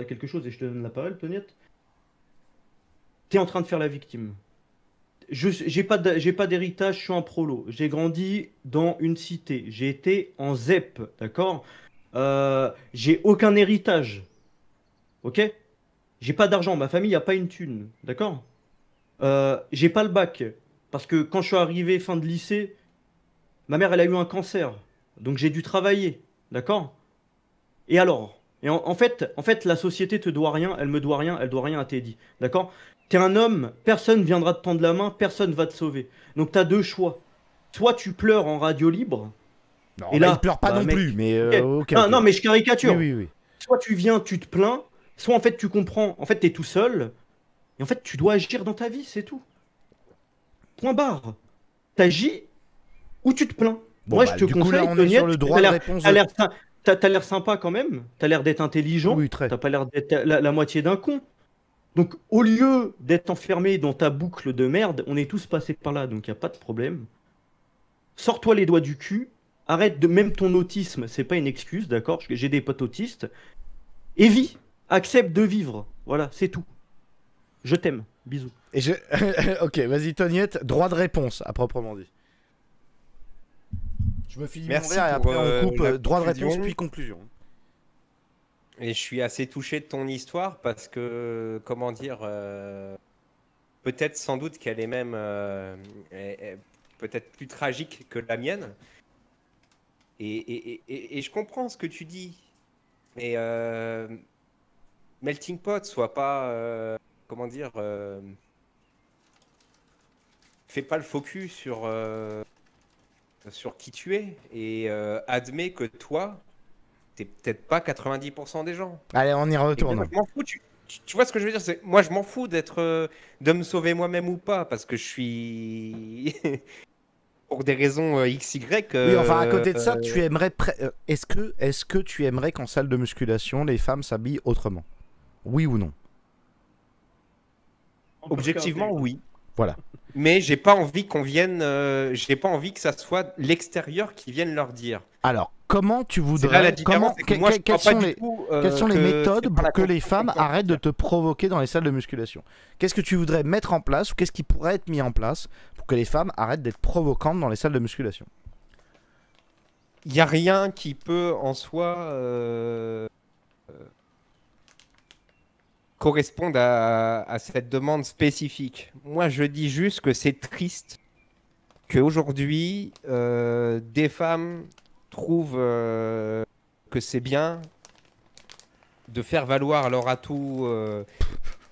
quelque chose et je te donne la parole, Toniette. T'es en train de faire la victime. J'ai pas d'héritage, je suis un prolo. J'ai grandi dans une cité. J'ai été en ZEP, d'accord? J'ai aucun héritage, ok? J'ai pas d'argent, ma famille a pas une thune, d'accord? J'ai pas le bac. Parce que quand je suis arrivé fin de lycée, ma mère elle a eu un cancer. Donc j'ai dû travailler, d'accord? Et alors? Et en fait, la société te doit rien, elle me doit rien, elle doit rien à Teddy. D'accord? T'es un homme, personne viendra te tendre la main, personne va te sauver. Donc t'as deux choix. Soit tu pleures en radio libre, Non, et bah, là, il pleure pas bah, non mec, plus, mais ok. ok, Non, ok. non, mais je Oui, caricature. oui, oui. Soit tu viens, tu te plains, soit en fait tu comprends, en fait t'es tout seul, et en fait tu dois agir dans ta vie, c'est tout. Point barre. T'agis ou tu te plains. Bon, Moi, bah, je te du coup, là, conseille, on est sur Toniette, le droit de réponse. t'as l'air sympa quand même, t'as l'air d'être intelligent, Oui, très. t'as pas l'air d'être la moitié d'un con. Donc, au lieu d'être enfermé dans ta boucle de merde, on est tous passés par là, donc il n'y a pas de problème. Sors-toi les doigts du cul, arrête de... Même ton autisme, c'est pas une excuse, d'accord? J'ai des potes autistes. Et vis, accepte de vivre. Voilà, c'est tout. Je t'aime. Bisous. Et je... ok, vas-y, Toniette, droit de réponse, à proprement dit. Je me finis mon Merci verre et pour, après on coupe la droit de conclusion. réponse puis conclusion. Et je suis assez touché de ton histoire parce que, comment dire, peut-être sans doute qu'elle est même peut-être plus tragique que la mienne. Et je comprends ce que tu dis. Mais Melting Pot, sois pas, comment dire, fais pas le focus sur qui tu es et admets que toi, t'es peut-être pas 90% des gens. Allez, on y Et moi, retourne. je m'en fous. Tu vois ce que je veux dire? Moi, je m'en fous de me sauver moi-même ou pas, parce que je suis pour des raisons XY. Oui, enfin, à côté de ça, tu aimerais. Est-ce que tu aimerais qu'en salle de musculation, les femmes s'habillent autrement? Oui ou non? Objectivement, oui. Voilà. Mais j'ai pas envie qu'on vienne. J'ai pas envie que ça soit l'extérieur qui vienne leur dire. Alors, comment tu C'est là voudrais. la différence. c'est que moi, je Quelles crois pas sont du tout, quelles sont les que méthodes c'est par pour la que les construction femmes qu'on peut arrêtent de faire. te provoquer dans les salles de musculation? Qu'est-ce que tu voudrais mettre en place ou qu'est-ce qui pourrait être mis en place pour que les femmes arrêtent d'être provocantes dans les salles de musculation? Il n'y a rien qui peut en soi correspondre à cette demande spécifique. Moi, je dis juste que c'est triste qu'aujourd'hui, des femmes trouvent que c'est bien de faire valoir leur atout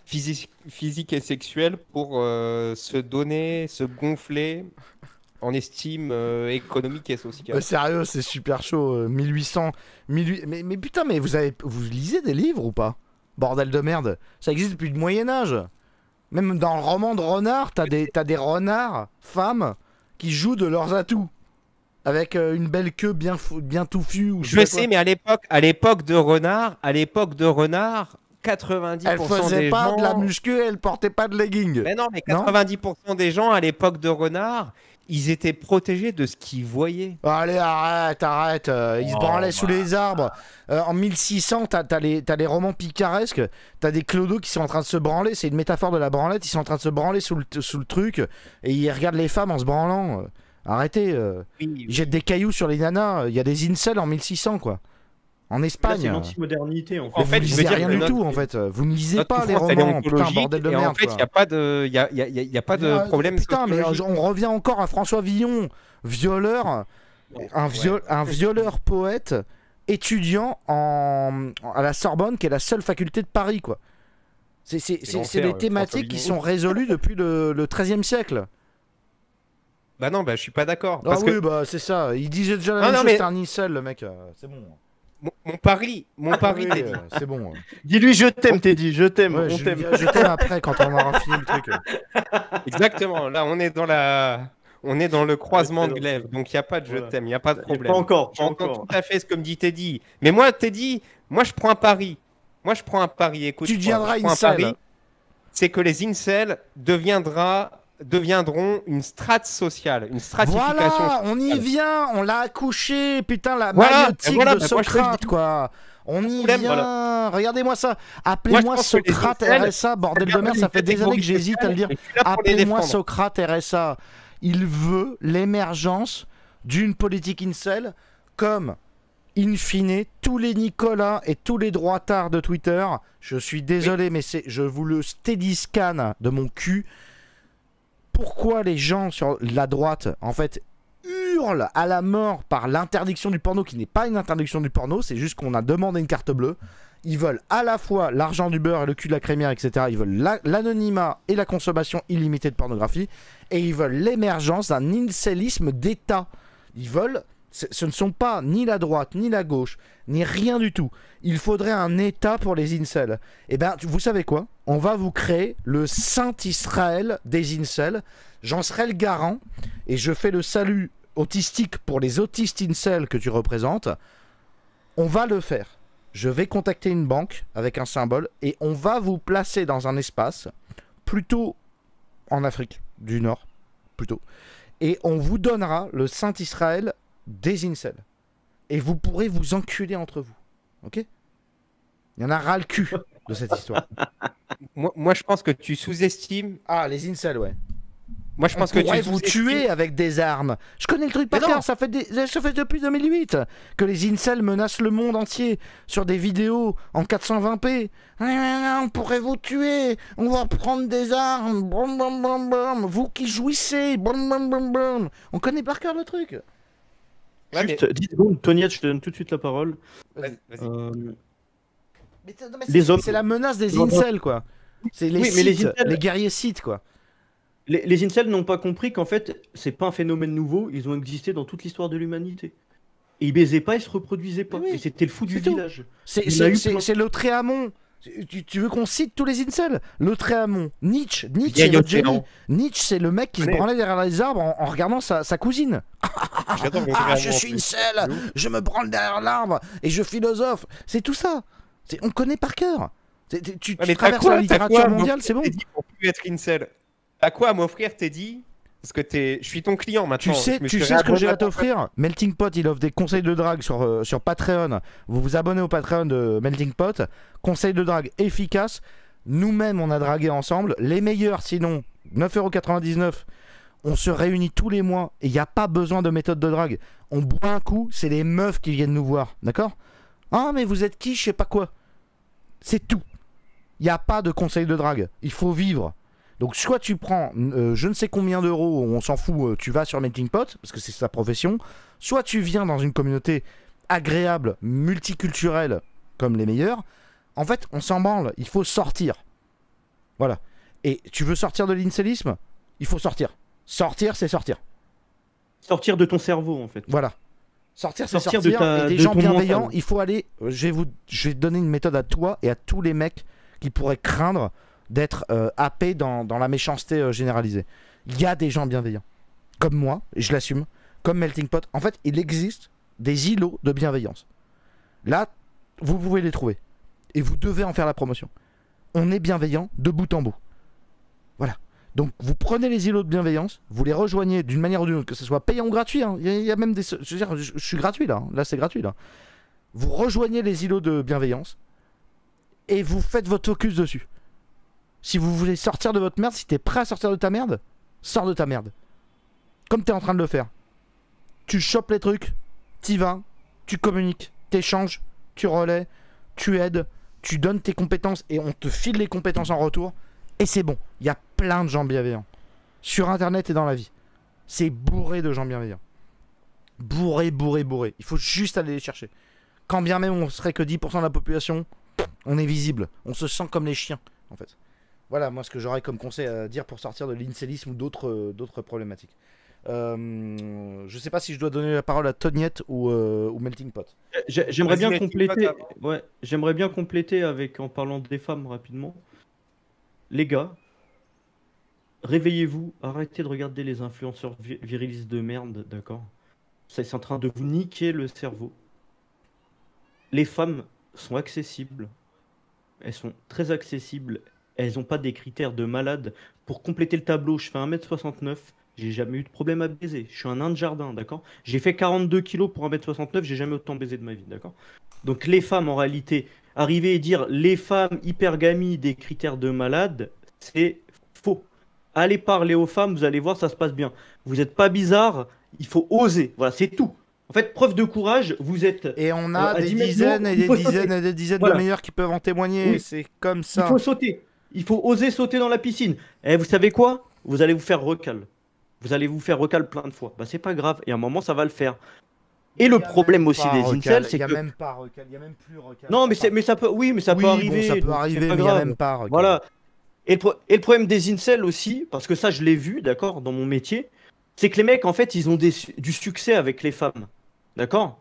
physique et sexuel pour se donner, se gonfler en estime économique et sociale. Sérieux, c'est super chaud. 1800. Mais putain, mais vous lisez des livres ou pas? Bordel de merde. Ça existe depuis le Moyen-Âge. Même dans le roman de renard, t'as des renards femmes qui jouent de leurs atouts. Avec une belle queue bien touffue. Ou Je sais, mais à l'époque de renard, 90% elle faisait des pas gens... de la muscu, elle portait pas de leggings. Mais non, mais 90% des gens à l'époque de renard, ils étaient protégés de ce qu'ils voyaient. Allez, arrête. Ils se branlaient sous les arbres. En 1600, t'as les romans picaresques. T'as des clodos qui sont en train de se branler. C'est une métaphore de la branlette. Ils sont en train de se branler sous le truc. Et ils regardent les femmes en se branlant. Arrêtez. Oui, Ils jettent des cailloux sur les nanas. Il y a des incels en 1600, quoi. En Là, Espagne. c'est l'anti-modernité, en fait. En fait, vous je veux lisez dire rien que du notre- tout, en fait. Vous ne lisez Notre pas les souffrance, elle est romans. Putain, ontologique, bordel de et merde. en fait, il quoi. n'y a pas de, y a pas de problème Putain, mais sociologique. on revient encore à François Villon, violeur, un violeur poète, étudiant à la Sorbonne, qui est la seule faculté de Paris, quoi. C'est l'enfer, des thématiques qui François sont résolues depuis le XIIIe siècle. Bah non, bah je suis pas d'accord. Ah Parce oui, que bah c'est ça. Il disait déjà la Non, même non, chose, mais- c'était un incel, le mec. C'est bon. mon pari, Oui, t'es dit. c'est bon. Dis-lui je t'aime, Teddy, je t'aime, Ouais, on je t'aime. je t'aime après quand on aura fini le truc. Exactement. Là, on est dans le croisement de glaive, donc il n'y a pas de je Voilà. t'aime, il n'y a pas de problème. Pas encore, pas J'entends encore. tout à fait ce que me dit Teddy. Mais moi, Teddy, je prends un pari. Moi, je prends un pari. Écoute, Tu deviendras je prends un incel. pari, c'est que les incels deviendront une strate sociale, une stratification Voilà, on y sociale. vient, on l'a accouché, putain, la Voilà, maïotique voilà, de bah, moi, je te le Socrate, dis. quoi. On y Problème, vient, regardez-moi ça. Appelez-moi pense que les Socrate incels, RSA, bordel de regardez merde, ça une fait des années que catégorie j'hésite à le dire. sociale, et je suis là pour les Appelez-moi défendre. Socrate RSA. Il veut l'émergence d'une politique incel comme, in fine, tous les Nicolas et tous les droitards de Twitter. Je suis désolé, mais je vous le steady-scan de mon cul. Pourquoi les gens sur la droite, en fait, hurlent à la mort par l'interdiction du porno, qui n'est pas une interdiction du porno, c'est juste qu'on a demandé une carte bleue. Ils veulent à la fois l'argent du beurre et le cul de la crémière, etc. Ils veulent l'anonymat et la consommation illimitée de pornographie. Et ils veulent l'émergence d'un incélisme d'État. Ils veulent... Ce ne sont pas ni la droite, ni la gauche, ni rien du tout. Il faudrait un État pour les incels. Eh bien, vous savez quoi? On va vous créer le Saint-Israël des incels. J'en serai le garant. Et je fais le salut autistique pour les autistes incels que tu représentes. On va le faire. Je vais contacter une banque avec un symbole et on va vous placer dans un espace plutôt en Afrique du Nord, plutôt. Et on vous donnera le Saint-Israël des incels. Et vous pourrez vous enculer entre vous. Ok? Il y en a ras le cul de cette histoire. Moi, je pense que tu sous-estimes. Ah, les incels, ouais. Moi, je pense On que pourrait tu vous sous-estimes. tuer avec des armes. Je connais le truc par Mais non. cœur, ça fait depuis 2008 que les incels menacent le monde entier sur des vidéos en 420p. On pourrait vous tuer, on va prendre des armes, brum, brum, brum, brum. Vous qui jouissez, brum, brum, brum, brum. On connaît par cœur le truc. Ouais, mais- Juste 10 secondes, Toniette, je te donne tout de suite la parole. Vas-y, vas-y. Les hommes- C'est la menace des Non, non. incels, quoi. C'est les Oui, mais les Sith, incels- les guerriers Sith, quoi. Les incels n'ont pas compris qu'en fait, c'est pas un phénomène nouveau, ils ont existé dans toute l'histoire de l'humanité. Et ils baisaient pas, ils se reproduisaient pas. Oui, Et c'était le fou du c'est tout. village. C'est Il y en a eu plein. le Tréamont. Tu veux qu'on cite tous les incels? Le Tréamont. Nietzsche c'est Vieil le génie. océan. Nietzsche, c'est le mec qui se Allez. branlait derrière les arbres en regardant sa cousine. J'adore le Ah, Tréamont, je en suis plus. incel, je me branle derrière l'arbre et je philosophe. C'est tout ça. On connaît par cœur. Tu Ouais, mais traverses la littérature mondiale, c'est bon. Teddy, pour plus être incel. T'as quoi à m'offrir, Teddy? Parce que je suis ton client maintenant. Tu sais, Je me tu suis sais ce que réabonné j'ai à à ton t'offrir? Melting Pot, il offre des conseils de drague sur Patreon. Vous vous abonnez au Patreon de Melting Pot. Conseils de drague efficaces. Nous-mêmes, on a dragué ensemble. Les meilleurs, sinon, 9,99 €. On se réunit tous les mois et il n'y a pas besoin de méthode de drague. On boit un coup, c'est les meufs qui viennent nous voir. D'accord? Ah, mais vous êtes qui? Je sais pas quoi. C'est tout. Il n'y a pas de conseil de drague. Il faut vivre. Donc soit tu prends je ne sais combien d'euros, on s'en fout, tu vas sur Melting Pot, parce que c'est sa profession, soit tu viens dans une communauté agréable, multiculturelle, comme les meilleurs. En fait, on s'en branle, il faut sortir. Voilà. Et tu veux sortir de l'incélisme? Il faut sortir. Sortir, c'est sortir. Sortir de ton cerveau, en fait. Voilà. Sortir, c'est Sortir sortir. de Et des de gens ton bienveillants, mental. il faut aller... je vais te donner une méthode à toi et à tous les mecs qui pourraient craindre d'être happés dans la méchanceté généralisée. Il y a des gens bienveillants. Comme moi, et je l'assume, comme Melting Pot. En fait, il existe des îlots de bienveillance. Là, vous pouvez les trouver. Et vous devez en faire la promotion. On est bienveillant de bout en bout. Voilà. Donc, vous prenez les îlots de bienveillance, vous les rejoignez d'une manière ou d'une autre, que ce soit payant ou gratuit. Hein. Il y a même des... Je veux dire, je suis gratuit là. Là, c'est gratuit là. Vous rejoignez les îlots de bienveillance et vous faites votre focus dessus. Si vous voulez sortir de votre merde, si t'es prêt à sortir de ta merde, sors de ta merde. Comme t'es en train de le faire. Tu chopes les trucs, t'y vas, tu communiques, t'échanges, tu relais, tu aides, tu donnes tes compétences et on te file les compétences en retour. Et c'est bon. Il y a plein de gens bienveillants. Sur internet et dans la vie. C'est bourré de gens bienveillants. Bourré, bourré, bourré. Il faut juste aller les chercher. Quand bien même on serait que 10% de la population, on est visible. On se sent comme les chiens, en fait. Voilà, moi, ce que j'aurais comme conseil à dire pour sortir de l'incélisme ou d'autres problématiques. Je sais pas si je dois donner la parole à Toniette ou Melting Pot. J'aimerais Vas-y, bien Melting compléter. Pot avant. Ouais, j'aimerais bien compléter avec en parlant des femmes rapidement. Les gars, réveillez-vous, arrêtez de regarder les influenceurs virilistes de merde, d'accord? C'est en train de vous niquer le cerveau. Les femmes sont accessibles. elles sont très accessibles. Elles n'ont pas des critères de malade. Pour compléter le tableau, je fais 1m69. J'ai jamais eu de problème à baiser. Je suis un nain de jardin, d'accord? J'ai fait 42 kilos pour 1m69. J'ai jamais autant baisé de ma vie, d'accord? Donc les femmes, en réalité, arriver et dire les femmes hypergamies des critères de malade, c'est faux. Allez parler aux femmes, vous allez voir, ça se passe bien. Vous n'êtes pas bizarre, il faut oser. Voilà, c'est tout. En fait, preuve de courage, vous êtes Et on à a des 10 mètres dizaines d'eau, et il des faut dizaines sauter. et des dizaines de Voilà. meilleurs qui peuvent en témoigner. Oui. C'est comme Il ça. faut sauter. Il faut oser sauter dans la piscine. Et vous savez quoi? Vous allez vous faire recal. Vous allez vous faire recal plein de fois. Bah, c'est pas grave. Et à un moment, ça va le faire. Et le problème aussi des incels, c'est Il n'y a que. même pas recal, il n'y a même plus recal. Non, mais ça peut. Oui, mais ça peut Oui, bon, arriver. ça peut donc arriver, c'est pas mais il n'y a grave. même pas recal. Voilà. Et le problème des incels aussi, parce que ça, je l'ai vu, d'accord, dans mon métier, c'est que les mecs, en fait, ils ont du succès avec les femmes. D'accord?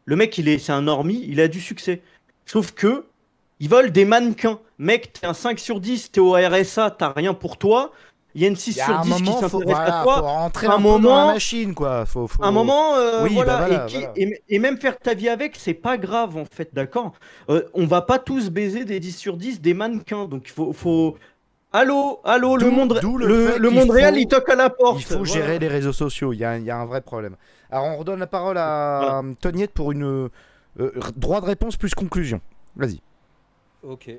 Le mec, c'est un normie, il a du succès. Sauf que, ils veulent des mannequins. Mec, t'es un 5 sur 10, t'es au RSA, t'as rien pour toi. Il y a une 6 Il y a sur un 10 qui moment, s'intéresse voilà, à faut toi. rentrer Un un peu dans la moment- machine, quoi. Faut... Un moment, Oui, voilà, bah voilà, et, voilà. et même faire ta vie avec, c'est pas grave en fait, d'accord? On va pas tous baiser des 10 sur 10 des mannequins, donc faut... Allô, allô, le monde, D'où le fait le qu'il monde réel, faut- il toque à la porte. Il faut Voilà. gérer les réseaux sociaux, il y a un vrai problème. Alors on redonne la parole à Toniette pour une droit de réponse plus conclusion. Vas-y. Ok.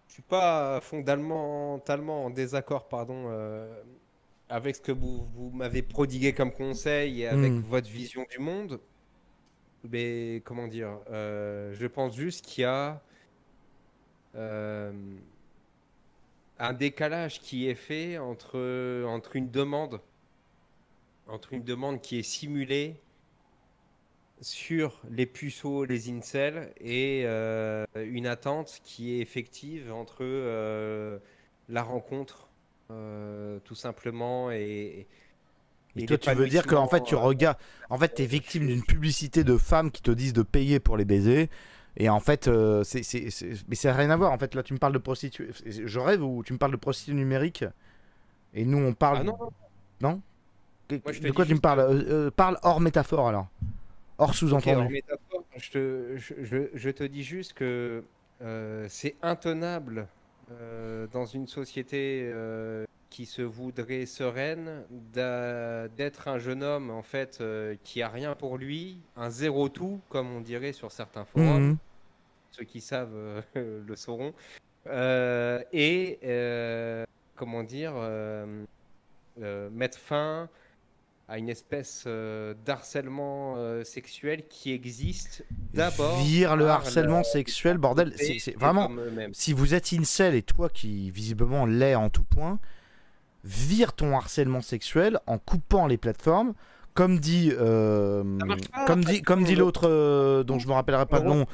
Je suis pas fondamentalement en désaccord, pardon, avec ce que vous m'avez prodigué comme conseil et avec votre vision du monde. Mais comment dire, je pense juste qu'il y a un décalage qui est fait entre une demande qui est simulée sur les puceaux, les incels, et une attente qui est effective entre la rencontre, tout simplement, et toi, tu veux dire qu'en fait, tu regardes. En fait, t'es victime d'une publicité de femmes qui te disent de payer pour les baiser. Et en fait, mais ça n'a rien à voir. En fait, là, tu me parles de prostituée. Je rêve ou tu me parles de prostituée numérique. Et nous, on parle. Ah non, Non. Moi, je te De quoi dis tu me juste parles Parle hors métaphore alors. Hors Ok, sous-entendu. en métaphore, je te dis juste que c'est intenable dans une société qui se voudrait sereine d'être un jeune homme en fait qui a rien pour lui, un zéro tout comme on dirait sur certains forums. Mhm. Ceux qui savent le sauront. Comment dire, mettre fin à une espèce d'harcèlement sexuel qui existe d'abord. Vire le par harcèlement sexuel, bordel. C'est vraiment. comme eux-mêmes. Si vous êtes incel et toi qui visiblement l'est en tout point, vire ton harcèlement sexuel en coupant les plateformes. Comme dit, marche pas, comme dit l'autre dont je me rappellerai pas le nom,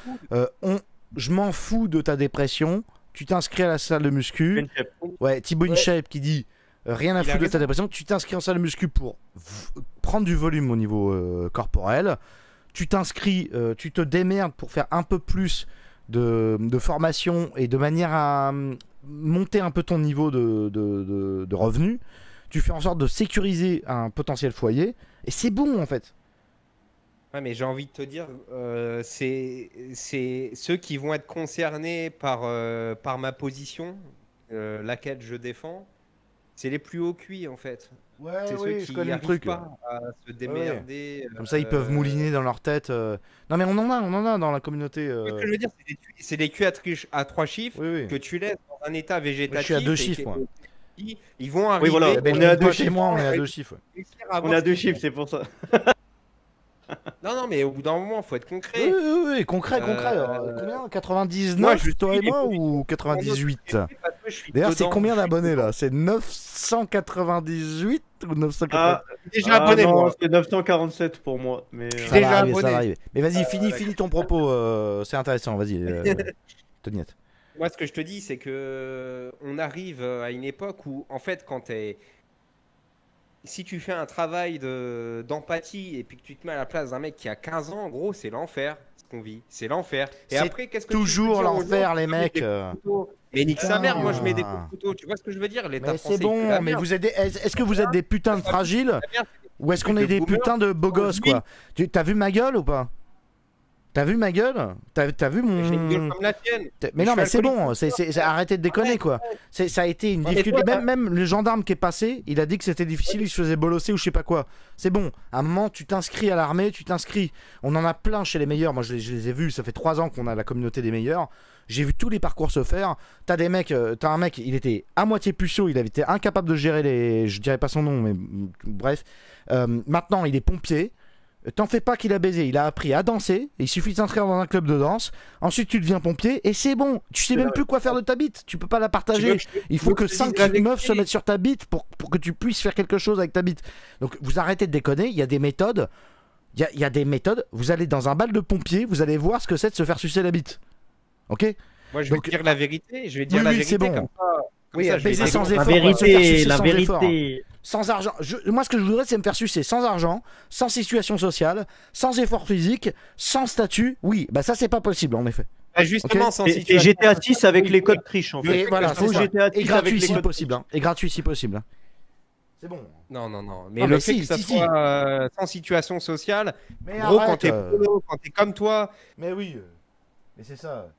je m'en fous de ta dépression. Tu t'inscris à la salle de muscu. Ouais, Thibaut InShape qui dit rien à Il a foutre de ta raison. dépression. Tu t'inscris en salle de muscu pour prendre du volume au niveau corporel. Tu t'inscris, tu te démerdes pour faire un peu plus de formation et de manière à monter un peu ton niveau de revenus. Tu fais en sorte de sécuriser un potentiel foyer. Et c'est bon en fait. Ouais, mais j'ai envie de te dire, c'est ceux qui vont être concernés par ma position, laquelle je défends, c'est les plus hauts cuits en fait. Ouais, C'est ceux qui n'arrivent pas à se démerder. Comme ça, ils peuvent mouliner dans leur tête. Non, mais on en a dans la communauté. Ce que je veux dire, c'est des culs à trois chiffres Oui, oui. que tu laisses dans un état végétatif. Je suis à 2 et chiffres, moi. Ils vont arriver. voilà, Ben, on est à pas deux chez chiffres. moi, on est à 2 chiffres. On est à 2 chiffres, c'est pour ça. Non, mais au bout d'un moment, il faut être Oui, concret. oui, concret. Combien 99, moi, je toi et suis moi, les ou 98 Parce que je suis D'ailleurs, c'est dedans, combien je suis d'abonnés dedans. là? C'est 998 ou 980? Ah, Déjà abonné, non, moi. c'est 947 pour moi. Mais Ça déjà va arriver, ça abonné. va arriver. Mais vas-y, finis ton propos, c'est intéressant, vas-y, Toniette. Moi, ce que je te dis, c'est que on arrive à une époque où, en fait, si tu fais un travail d'empathie et puis que tu te mets à la place d'un mec qui a 15 ans, en gros, c'est l'enfer ce qu'on vit. C'est l'enfer. Et C'est après, qu'est-ce que tu peux Toujours dire aux l'enfer, gens les qui mettent mecs. des coups de couteau Mais nique sa mère, moi je mets des coups de couteau. Tu vois ce que je veux dire? L'État Mais français, c'est il pue la bon, mais merde. vous êtes est-ce que vous êtes des putains de fragiles La merde, ou est-ce qu'on de est des boomers. putains de beaux gosses quoi? T'as vu ma gueule ou pas? T'as vu ma gueule? T'as vu mon... J'ai une gueule comme la tienne. Mais Je non, suis mais c'est bon, alcoolique. arrêtez de déconner quoi. Ça a été une Ouais, mais difficulté. toi, Même le gendarme qui est passé, il a dit que c'était difficile, il se faisait bolosser ou je sais pas quoi. C'est bon, à un moment, tu t'inscris à l'armée, tu t'inscris. On en a plein chez les meilleurs. Moi, je les ai vus, ça fait 3 ans qu'on a la communauté des meilleurs. J'ai vu tous les parcours se faire. T'as un mec, il était à moitié puceau, il avait été incapable de gérer les. Je dirais pas son nom, mais bref. Maintenant, il est pompier. T'en fais pas qu'il a baisé, il a appris à danser, il suffit de s'inscrire dans un club de danse, ensuite tu deviens pompier et c'est bon, tu sais même plus quoi faire de ta bite, tu peux pas la partager, il faut que 5 meufs se mettent sur ta bite pour que tu puisses faire quelque chose avec ta bite. Donc vous arrêtez de déconner, il y a des méthodes, il y a des méthodes, vous allez dans un bal de pompiers, vous allez voir ce que c'est de se faire sucer la bite. Ok? Moi, je vais Donc- dire la vérité. Je vais dire Oui, la oui, vérité c'est bon. comme ça. Oui, ça, je vais baiser dire- sans La effort, se faire vérité, sucer la sans effort. vérité. Sans argent. Moi, ce que je voudrais, c'est me faire sucer sans argent, sans situation sociale, sans effort physique, sans statut. Oui, bah ça, c'est pas possible, en effet. Bah, justement, Ok. sans Et situation. GTA 6 avec les codes triche, en fait. Et voilà, faut c'est ça. GTA Et 6 gratuit avec les si codes possible. Hein. Et gratuit si possible. Hein. C'est bon. Non, non, non. Mais Ah, le mais fait si, que ça si, si. soit sans situation sociale, Mais gros, arrête, quand t'es polo, quand t'es comme toi, Mais oui. Mais c'est ça.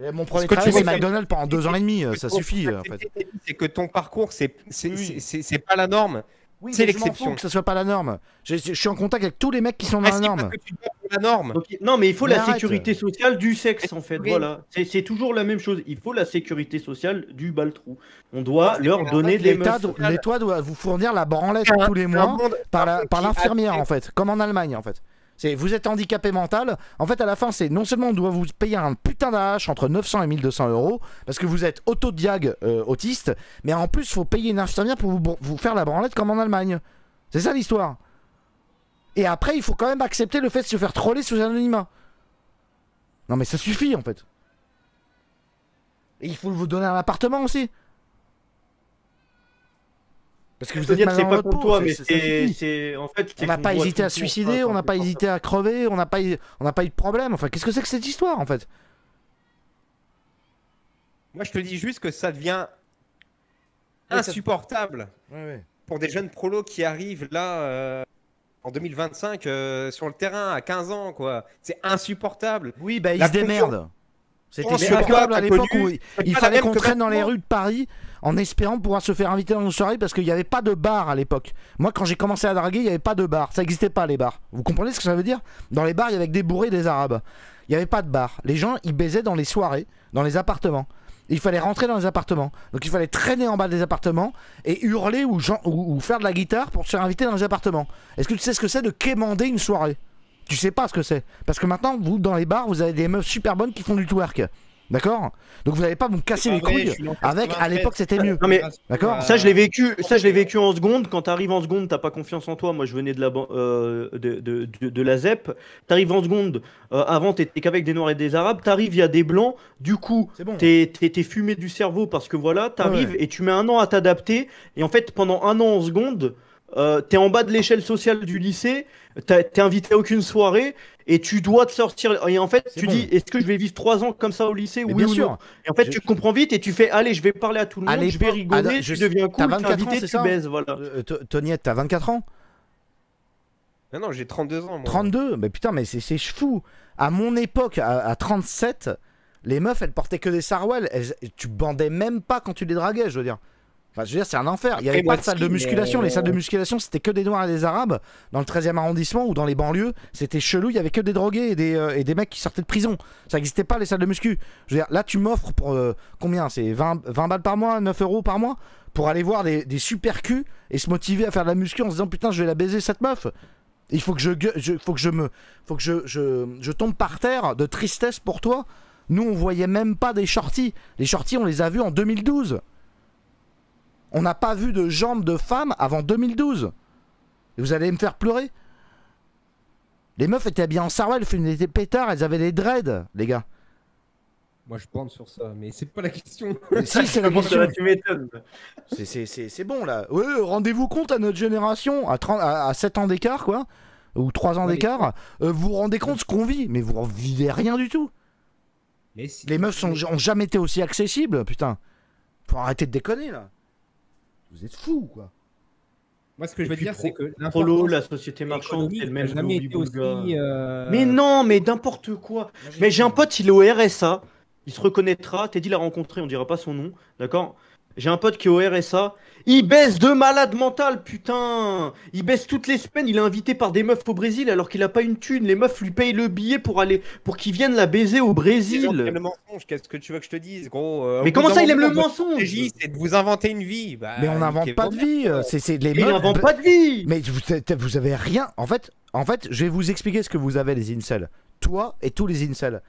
Et mon premier Ce que tu travail, c'est veux, McDonald's pendant 2 ans et demi. Ça faut suffit, en accepter, fait. c'est que ton parcours, c'est Oui. pas la norme. Oui, c'est mais je m'en l'exception. fous que ça soit pas la norme. Je suis en contact avec tous les mecs qui sont dans Ah, la si, norme. parce que tu dois faire la norme. Donc, non, mais il faut Mais la arrête. sécurité sociale du sexe, en fait. Oui. Voilà. C'est toujours la même chose. Il faut la sécurité sociale du baltrou. On doit C'est leur en donner fait, des L'État meufs. l'État doit vous fournir la branlette C'est un- tous les c'est mois un monde- par l'infirmière, qui- en fait. Comme en Allemagne, en fait. Vous êtes handicapé mental. En fait, à la fin, c'est non seulement on doit vous payer un putain d'AH entre 900 et 1200 euros, parce que vous êtes autodiag autiste, mais en plus, il faut payer une infirmière pour vous faire la branlette comme en Allemagne. C'est ça l'histoire. Et après, il faut quand même accepter le fait de se faire troller sous anonymat. Non, mais ça suffit, en fait. Et il faut vous donner un appartement aussi. Parce que Je vous veux êtes dire, mal c'est dans pas votre contre peau, toi, mais ça suffit. c'est en fait. On n'a pas hésité à se suicider, on n'a pas hésité à crever, on n'a pas eu de problème. Enfin, qu'est-ce que c'est que cette histoire en fait? Moi, je te dis juste que ça devient Oui, ça- insupportable pour des jeunes prolos qui arrivent là en 2025 sur le terrain à 15 ans, quoi. C'est insupportable. Oui, bah ils La se démerdent. C'était Mais supportable à à quoi l'époque t'as où connu il pas la fallait même qu'on que traîne dans les maintenant. rues de Paris en espérant pouvoir se faire inviter dans une soirée parce qu'il n'y avait pas de bar à l'époque. Moi, quand j'ai commencé à draguer, il n'y avait pas de bar. Ça n'existait pas les bars. Vous comprenez ce que ça veut dire? Dans les bars, il y avait que des bourrés et des arabes. Il n'y avait pas de bar. Les gens, ils baisaient dans les soirées, dans les appartements. Il fallait rentrer dans les appartements. Donc il fallait traîner en bas des appartements et hurler ou faire de la guitare pour se faire inviter dans les appartements. Est-ce que tu sais ce que c'est de quémander une soirée? Tu sais pas ce que c'est. Parce que maintenant, vous, dans les bars, vous avez des meufs super bonnes qui font du twerk. D'accord? Donc vous n'allez pas vous casser les couilles avec, à l'époque, c'était mieux. Non, mais D'accord. ça, je l'ai vécu. Ça, je l'ai vécu en seconde. Quand t'arrives en seconde, t'as pas confiance en toi. Moi, je venais de la ZEP. T'arrives en seconde. Avant, t'étais qu'avec des Noirs et des Arabes. T'arrives, il y a des Blancs. Du coup, C'est bon. t'es fumé du cerveau parce que voilà, t'arrives Ouais. et tu mets un an à t'adapter. Et en fait, pendant un an en seconde, t'es en bas de l'échelle sociale du lycée. T'es invité à aucune soirée et tu dois te sortir. Et en fait, C'est tu bon. dis, est-ce que je vais vivre 3 ans comme ça au lycée? Mais Oui bien ou sûr. non? Et en fait, Je- tu comprends vite et tu fais, allez, je vais parler à tout le À monde, je vais l'époque- rigoler, je- tu deviens t'as cool, 24 t'es ans, invité, c'est tu ça baises, voilà. Toniette, t'as 24 ans? Non, non, j'ai 32 ans. Moi. 32? Mais putain, mais c'est fou. À mon époque, à 37, les meufs, elles portaient que des sarouels. Tu bandais même pas quand tu les draguais, je veux dire. Enfin, je veux dire, c'est un enfer. Il n'y avait Après, pas moi de salle aussi, de musculation. mais- Les salles de musculation, c'était que des Noirs et des Arabes. Dans le 13e arrondissement ou dans les banlieues, c'était chelou. Il y avait que des drogués et des mecs qui sortaient de prison. Ça n'existait pas, les salles de muscu. Je veux dire, là, tu m'offres pour combien? C'est 20 balles par mois, 9 euros par mois pour aller voir des super culs et se motiver à faire de la muscu en se disant putain, je vais la baiser cette meuf. Il faut que je tombe par terre de tristesse pour toi. Nous, on voyait même pas des shorties. Les shorties, on les a vus en 2012. On n'a pas vu de jambes de femmes avant 2012. Et vous allez me faire pleurer? Les meufs étaient habillées en sarouel, elles faisaient des pétards, elles avaient des dreads, les gars. Moi, je bande sur ça, mais c'est pas la question. Mais si, c'est la Comment ça va, question. tu m'étonnes. C'est bon, là. Ouais, rendez-vous compte à notre génération, à 7 ans d'écart, quoi. Ou 3 ans Ouais, d'écart. Vous vous rendez compte ce qu'on vit, mais vous en vivez rien du tout. Mais si- Les meufs ont jamais été aussi accessibles, putain. Faut arrêter de déconner, là. Vous êtes fous, quoi. Moi, ce que je Et veux puis dire, c'est que Prolo, l'importance la société marchande, c'est le économique n'a même jamais lobby été aussi. boulga. Mais non, mais n'importe quoi. Mais j'ai un pote, il est au RSA. Il se reconnaîtra. Teddy l'a rencontré, on dira pas son nom. D'accord? J'ai un pote qui est au RSA. Il baisse de malade mental, putain. Il baisse toutes les semaines. Il est invité par des meufs au Brésil alors qu'il a pas une thune. Les meufs lui payent le billet pour qu'il vienne la baiser au Les gens qui Brésil. aiment le mensonge, qu'est-ce que tu veux que je te dise, gros? Au Mais bout comment d'un ça, il aime moment, le votre mensonge? stratégie, c'est de vous inventer une vie. Bah, Mais on n'invente niquez pas vos de vie. mères, C'est les Mais il meufs. n'invente pas de vie. Mais vous avez rien. En fait, je vais vous expliquer ce que vous avez, les incels. Toi et tous les incels.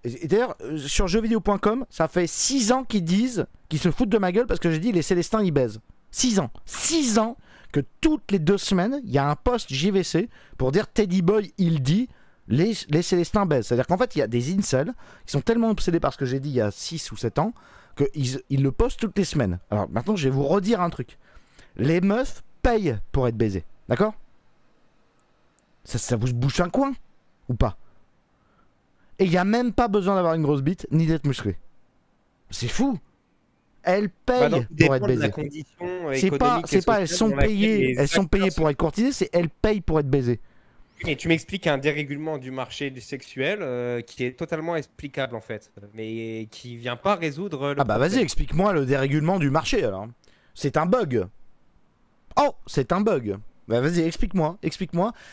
Et d'ailleurs, sur jeuxvideo.com, ça fait 6 ans qu'ils disent, qu'ils se foutent de ma gueule parce que j'ai dit les Célestins ils baisent. 6 ans. 6 ans que toutes les 2 semaines, il y a un post JVC pour dire Teddy Boy, il dit les Célestins baisent. C'est-à-dire qu'en fait, il y a des incels qui sont tellement obsédés par ce que j'ai dit il y a 6 ou 7 ans qu'ils le postent toutes les semaines. Alors maintenant, je vais vous redire un truc. Les meufs payent pour être baisées. D'accord? Ça vous bouche un coin ou pas? Et il n'y a même pas besoin d'avoir une grosse bite ni d'être musclé. C'est fou. Elles payent donc, pour être dépend de la baisées. condition C'est pas, économique et elles sociale sont dans laquelle payées, les elles sont acteurs payées sont. pour être courtisées, c'est elles payent pour être baisées. Et tu m'expliques un dérèglement du marché du sexuel qui est totalement explicable en fait, mais qui vient pas résoudre le Ah bah vas-y, problème. explique-moi le dérèglement du marché alors. C'est un bug. Oh, c'est un bug. Bah vas-y, explique-moi. De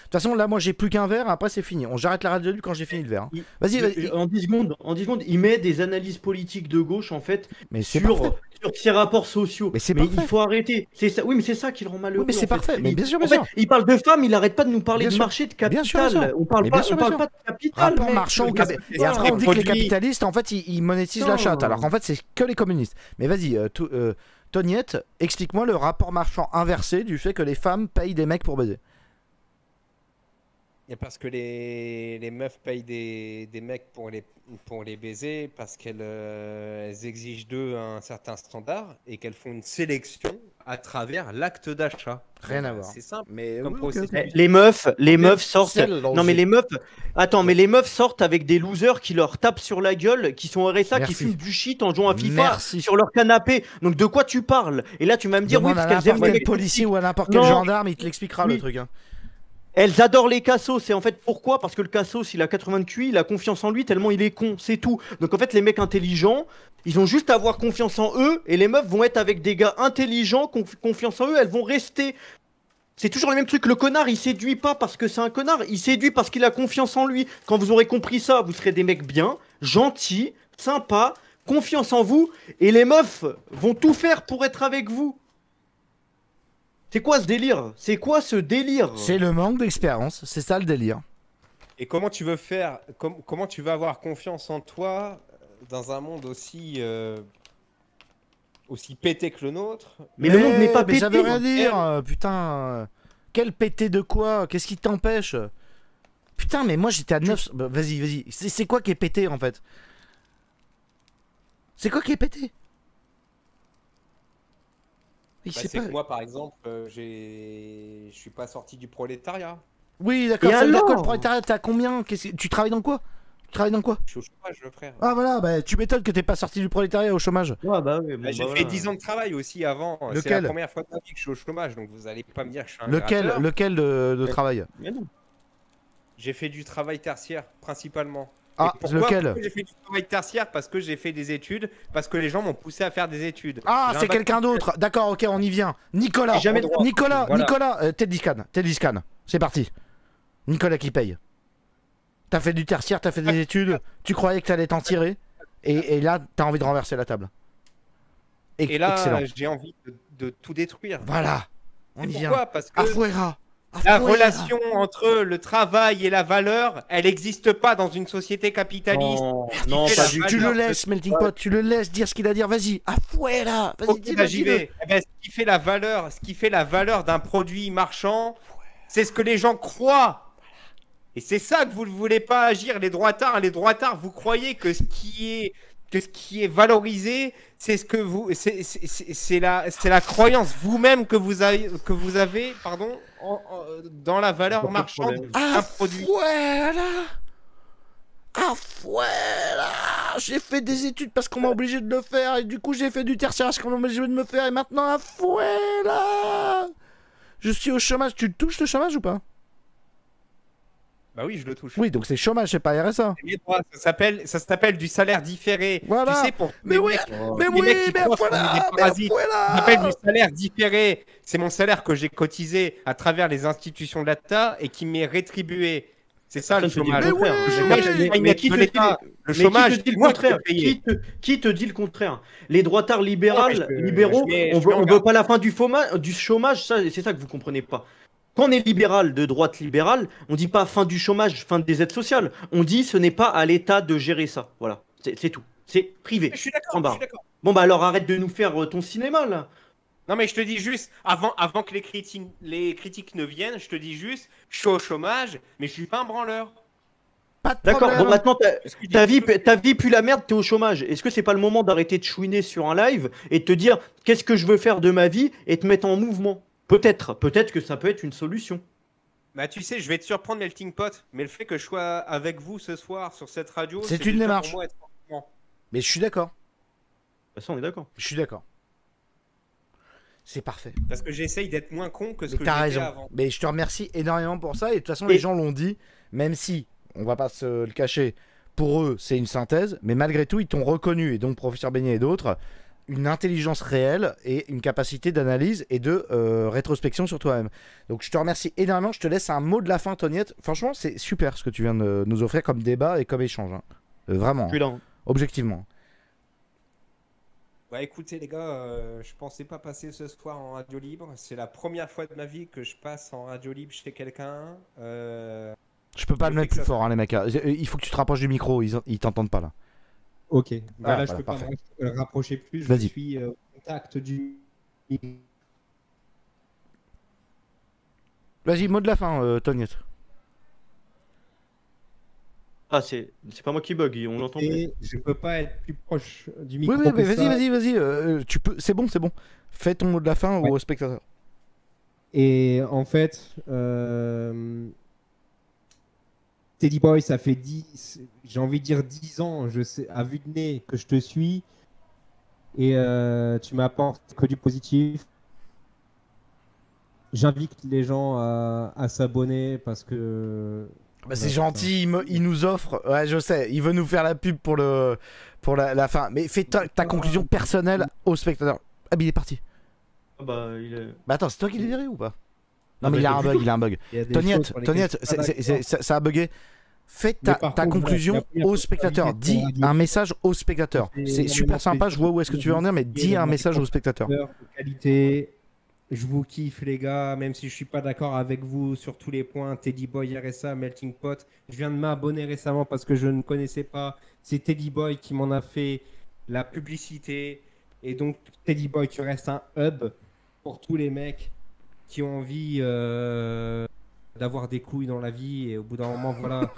toute façon, là, moi, j'ai plus qu'un verre. Après, c'est fini. J'arrête la radio quand j'ai fini le verre. Hein. Vas-y. En 10 secondes, il met des analyses politiques de gauche en fait Mais c'est parfait. sur ses rapports sociaux. Mais c'est il parfait. faut arrêter. C'est ça. Oui, mais c'est ça qui le rend malheureux. Oui, mais c'est en fait. parfait. Mais bien sûr, bien En fait, sûr. il parle de femmes, il arrête pas de nous parler Bien de sûr. marché, de Bien sûr, capital. bien sûr. On parle Mais pas, bien sûr, on parle bien pas de capital. Rapport mec. marchand. Regarde Et ça. après, on dit que les produits. capitalistes, en fait, ils monétisent la chatte. Alors qu'en fait, c'est que les communistes. Mais vas-y, Toniette, explique-moi le rapport marchand inversé du fait que les femmes payent des mecs pour baiser. Et parce que les meufs payent des mecs pour les baiser, parce elles exigent d'eux un certain standard et qu'elles font une sélection à travers l'acte d'achat. Rien à voir. C'est simple. Mais Comme oui, processus. ok. Les meufs sortent. C'est le Non mais les meufs. Attends, mais les meufs sortent avec des losers qui leur tapent sur la gueule, qui sont au RSA, Merci. qui fument du shit en jouant à FIFA Merci. sur leur canapé. Donc de quoi tu parles? Et là tu vas me dire oui Demande parce à qu'elles aiment n'importe les quel mecs policier toxiques. ou à n'importe quel Non. gendarme, il te l'expliquera le Oui. truc. Hein. Elles adorent les cassos, c'est en fait pourquoi? Parce que le cassos il a 80 de QI, il a confiance en lui tellement il est con, c'est tout. Donc en fait les mecs intelligents, ils ont juste à avoir confiance en eux et les meufs vont être avec des gars intelligents, confiance en eux, elles vont rester. C'est toujours le même truc, le connard il séduit pas parce que c'est un connard, il séduit parce qu'il a confiance en lui. Quand vous aurez compris ça, vous serez des mecs bien, gentils, sympas, confiance en vous et les meufs vont tout faire pour être avec vous. C'est quoi ce délire? C'est quoi ce délire? C'est le manque d'expérience, c'est ça le délire. Et comment tu veux faire, comment tu vas avoir confiance en toi dans un monde aussi pété que le nôtre? Mais le monde n'est pas mais pété. ça veut rien dire, putain. Quel pété de quoi? Qu'est-ce qui t'empêche? Putain, mais moi j'étais à 9. Bah, vas-y. C'est quoi qui est pété en fait? C'est quoi qui est pété? Il Bah, sait c'est pas. que moi, par exemple, je suis pas sorti du prolétariat. Oui, d'accord, Et ça veut dire que alors le prolétariat, t'as combien? Tu travailles dans quoi? Tu travailles dans quoi? Je suis au chômage, frère. Ah voilà, bah tu m'étonnes que t'es pas sorti du prolétariat au chômage. Ouais, bah oui, bon, Bah, j'ai bah fait voilà. 10 ans de travail aussi avant. C'est Lequel? la première fois de ma vie que je suis au chômage, donc vous allez pas me dire que je suis un Lequel, gratteur. lequel de travail? Mais non. J'ai fait du travail tertiaire, principalement. Ah, Et pourquoi lequel? Pourquoi j'ai fait du travail tertiaire? Parce que j'ai fait des études, parce que les gens m'ont poussé à faire des études. Ah, J'ai un c'est bac quelqu'un plus d'autre. D'accord, ok, on y vient. Nicolas, J'ai jamais droit. Nicolas, Voilà. Teddy Scan. C'est parti. Nicolas qui paye. T'as fait du tertiaire, t'as fait des études, tu croyais que t'allais t'en tirer, et là, t'as envie de renverser la table. Et là, Excellent. j'ai envie de tout détruire. Voilà, on Et y vient. pourquoi? Parce que Afuera. la Afuera. relation entre le travail et la valeur, elle n'existe pas dans une société capitaliste. Non, Qui non, fait pas la du Tu tout. le laisses, Melting Pot, tu le laisses dire ce qu'il a à dire, vas-y. Afuera. Vas-y, Ok, dis-le, bah, j'y dis-le. vais. Eh ben, ce qui fait la valeur d'un produit marchand, c'est ce que les gens croient. Et c'est ça que vous ne voulez pas agir, les droitards. Les droitards, vous croyez que ce qui est valorisé, c'est ce que vous, c'est la croyance vous-même que vous avez, pardon, dans la valeur Pas de marchande problème. d'un produit. Afuera. Afuera. J'ai fait des études parce qu'on m'a obligé de le faire, et du coup j'ai fait du tertiaire parce qu'on m'a obligé de me faire, et maintenant afuera. Je suis au chômage. Tu touches le chômage ou pas? Bah oui, je le touche. Oui, donc c'est chômage, c'est pas RSA. Les droits, ça s'appelle du salaire différé. Voilà. Tu sais, pour tous Mais les oui, mecs, mais les oui, mecs qui mais croient voilà, qu'on est des mais parasites, ça voilà. s'appelle du salaire différé. C'est mon salaire que j'ai cotisé à travers les institutions de l'État et qui m'est rétribué. C'est ça le Personne te dit chômage. le contraire. Mais Le oui, chômage, mais mais qui te de dit l'État. Le mais chômage, qui te dit le moi, contraire? je l'ai payé. Qui te dit le contraire? Les droitards libéraux, je on mets en veut garde. pas la fin du chômage, ça, c'est ça que vous comprenez pas. Quand on est libéral, de droite libérale, on dit pas fin du chômage, fin des aides sociales. On dit ce n'est pas à l'État de gérer ça. Voilà, c'est tout. C'est privé. Je suis Point d'accord, je barre. suis d'accord. Bon bah alors arrête de nous faire ton cinéma là. Non mais je te dis juste, avant que les critiques ne viennent, je te dis juste, je suis au chômage, mais je suis pas un branleur. Pas de D'accord, problème. bon maintenant Excusez-moi. ta vie pue la merde, t'es au chômage. Est-ce que c'est pas le moment d'arrêter de chouiner sur un live et de te dire qu'est-ce que je veux faire de ma vie et te mettre en mouvement? Peut-être que ça peut être une solution. Bah tu sais, je vais te surprendre Melting Pot, mais le fait que je sois avec vous ce soir sur cette radio, C'est déjà une pour démarche. moi être en mouvement. Mais je suis d'accord. Bah, ça on est d'accord. Je suis d'accord. C'est parfait. Parce que j'essaye d'être moins con que ce Mais que t'as j'étais raison. avant. Mais je te remercie énormément pour ça. Et de toute façon, les Et- gens l'ont dit, même si, on va pas se le cacher, pour eux, c'est une synthèse, mais malgré tout, ils t'ont reconnu, et donc Professeur Beignet et d'autres, une intelligence réelle et une capacité d'analyse et de rétrospection sur toi-même. Donc je te remercie énormément. Je te laisse un mot de la fin, Toniette. Franchement, c'est super ce que tu viens de nous offrir comme débat et comme échange. Hein. Vraiment, Je suis là. Hein. objectivement. Bah écoutez les gars, je pensais pas passer ce soir en radio libre. C'est la première fois de ma vie que je passe en radio libre chez quelqu'un. Je peux pas Je le sais mettre que plus ça- fort, hein, les mecs. Il faut que tu te rapproches du micro, ils t'entendent pas là. Ok. Bah, là, voilà, je peux parfait. pas me rapprocher plus. Je Vas-y. suis au contact du. Vas-y, mot de la fin, Toniette. Ah c'est pas moi qui bug, on l'entend plus. Et je peux pas être plus proche du Oui, micro. oui, mais que ça. vas-y. Tu peux. C'est bon. Fais ton mot de la fin Ouais. aux spectateurs. Et en fait, Teddy Boy, ça fait j'ai envie de dire 10 ans, je sais, à vue de nez, que je te suis. Et tu m'apportes que du positif. J'invite les gens à s'abonner parce que. Bah, c'est gentil, il nous offre. Ouais, je sais, il veut nous faire la pub pour la fin. Mais fais ta conclusion personnelle aux spectateurs. Ah, mais il est parti. Ah bah il est... Bah, attends, c'est toi qui l'as viré ou pas? Non, Ah, mais bah, il a pas un du bug, tout. il a un bug. Il y a des choses Toniette, sur lesquelles je suis pas d'accord. ça a bugué. Fais Mais ta par contre, conclusion la première aux fois spectateurs. que je suis Dis invité un message aux spectateurs. Ça fait C'est super énormément sympa, je vois où est-ce que tu veux en venir, mais dis un message aux spectateurs. de qualité. Je vous kiffe les gars, même si je suis pas d'accord avec vous sur tous les points. Teddy Boy, RSA, Melting Pot. Je viens de m'abonner récemment parce que je ne connaissais pas. C'est Teddy Boy qui m'en a fait la publicité. Et donc Teddy Boy, tu restes un hub pour tous les mecs qui ont envie d'avoir des couilles dans la vie. Et au bout d'un moment, voilà.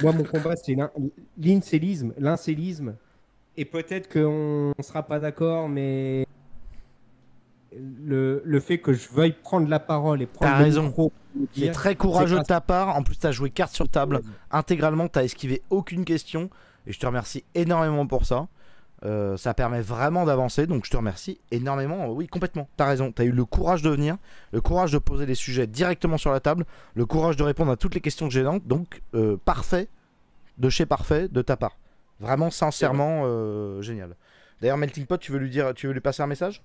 Moi, mon combat, c'est l'incélisme. Et peut-être qu'on ne sera pas d'accord, mais le fait que je veuille prendre la parole et prendre T'as le raison. micro pour le C'est dire, très courageux c'est de ta part. En plus, t'as joué carte sur table intégralement. T'as esquivé aucune question. Et je te remercie énormément pour ça. Ça permet vraiment d'avancer. Donc, je te remercie énormément. Oui, complètement. T'as raison. T'as eu le courage de venir, le courage de poser les sujets directement sur la table, le courage de répondre à toutes les questions gênantes. Donc, parfait, de chez parfait, de ta part. Vraiment, sincèrement, génial. D'ailleurs, Melting Pot, tu veux lui passer un message?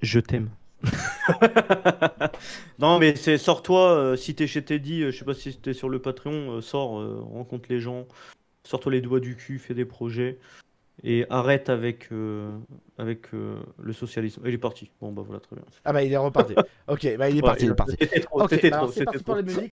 Je t'aime. Non mais sors-toi si t'es chez Teddy, je sais pas si t'es sur le Patreon, sors, rencontre les gens, sors-toi les doigts du cul, fais des projets et arrête avec le socialisme. Il est parti. Bon bah voilà, très bien. Ah bah il est reparti. Ok, bah il est Ouais, parti, il est parti. C'était trop, Ok, c'était bah alors trop, c'est c'était parti pour trop. les musiques.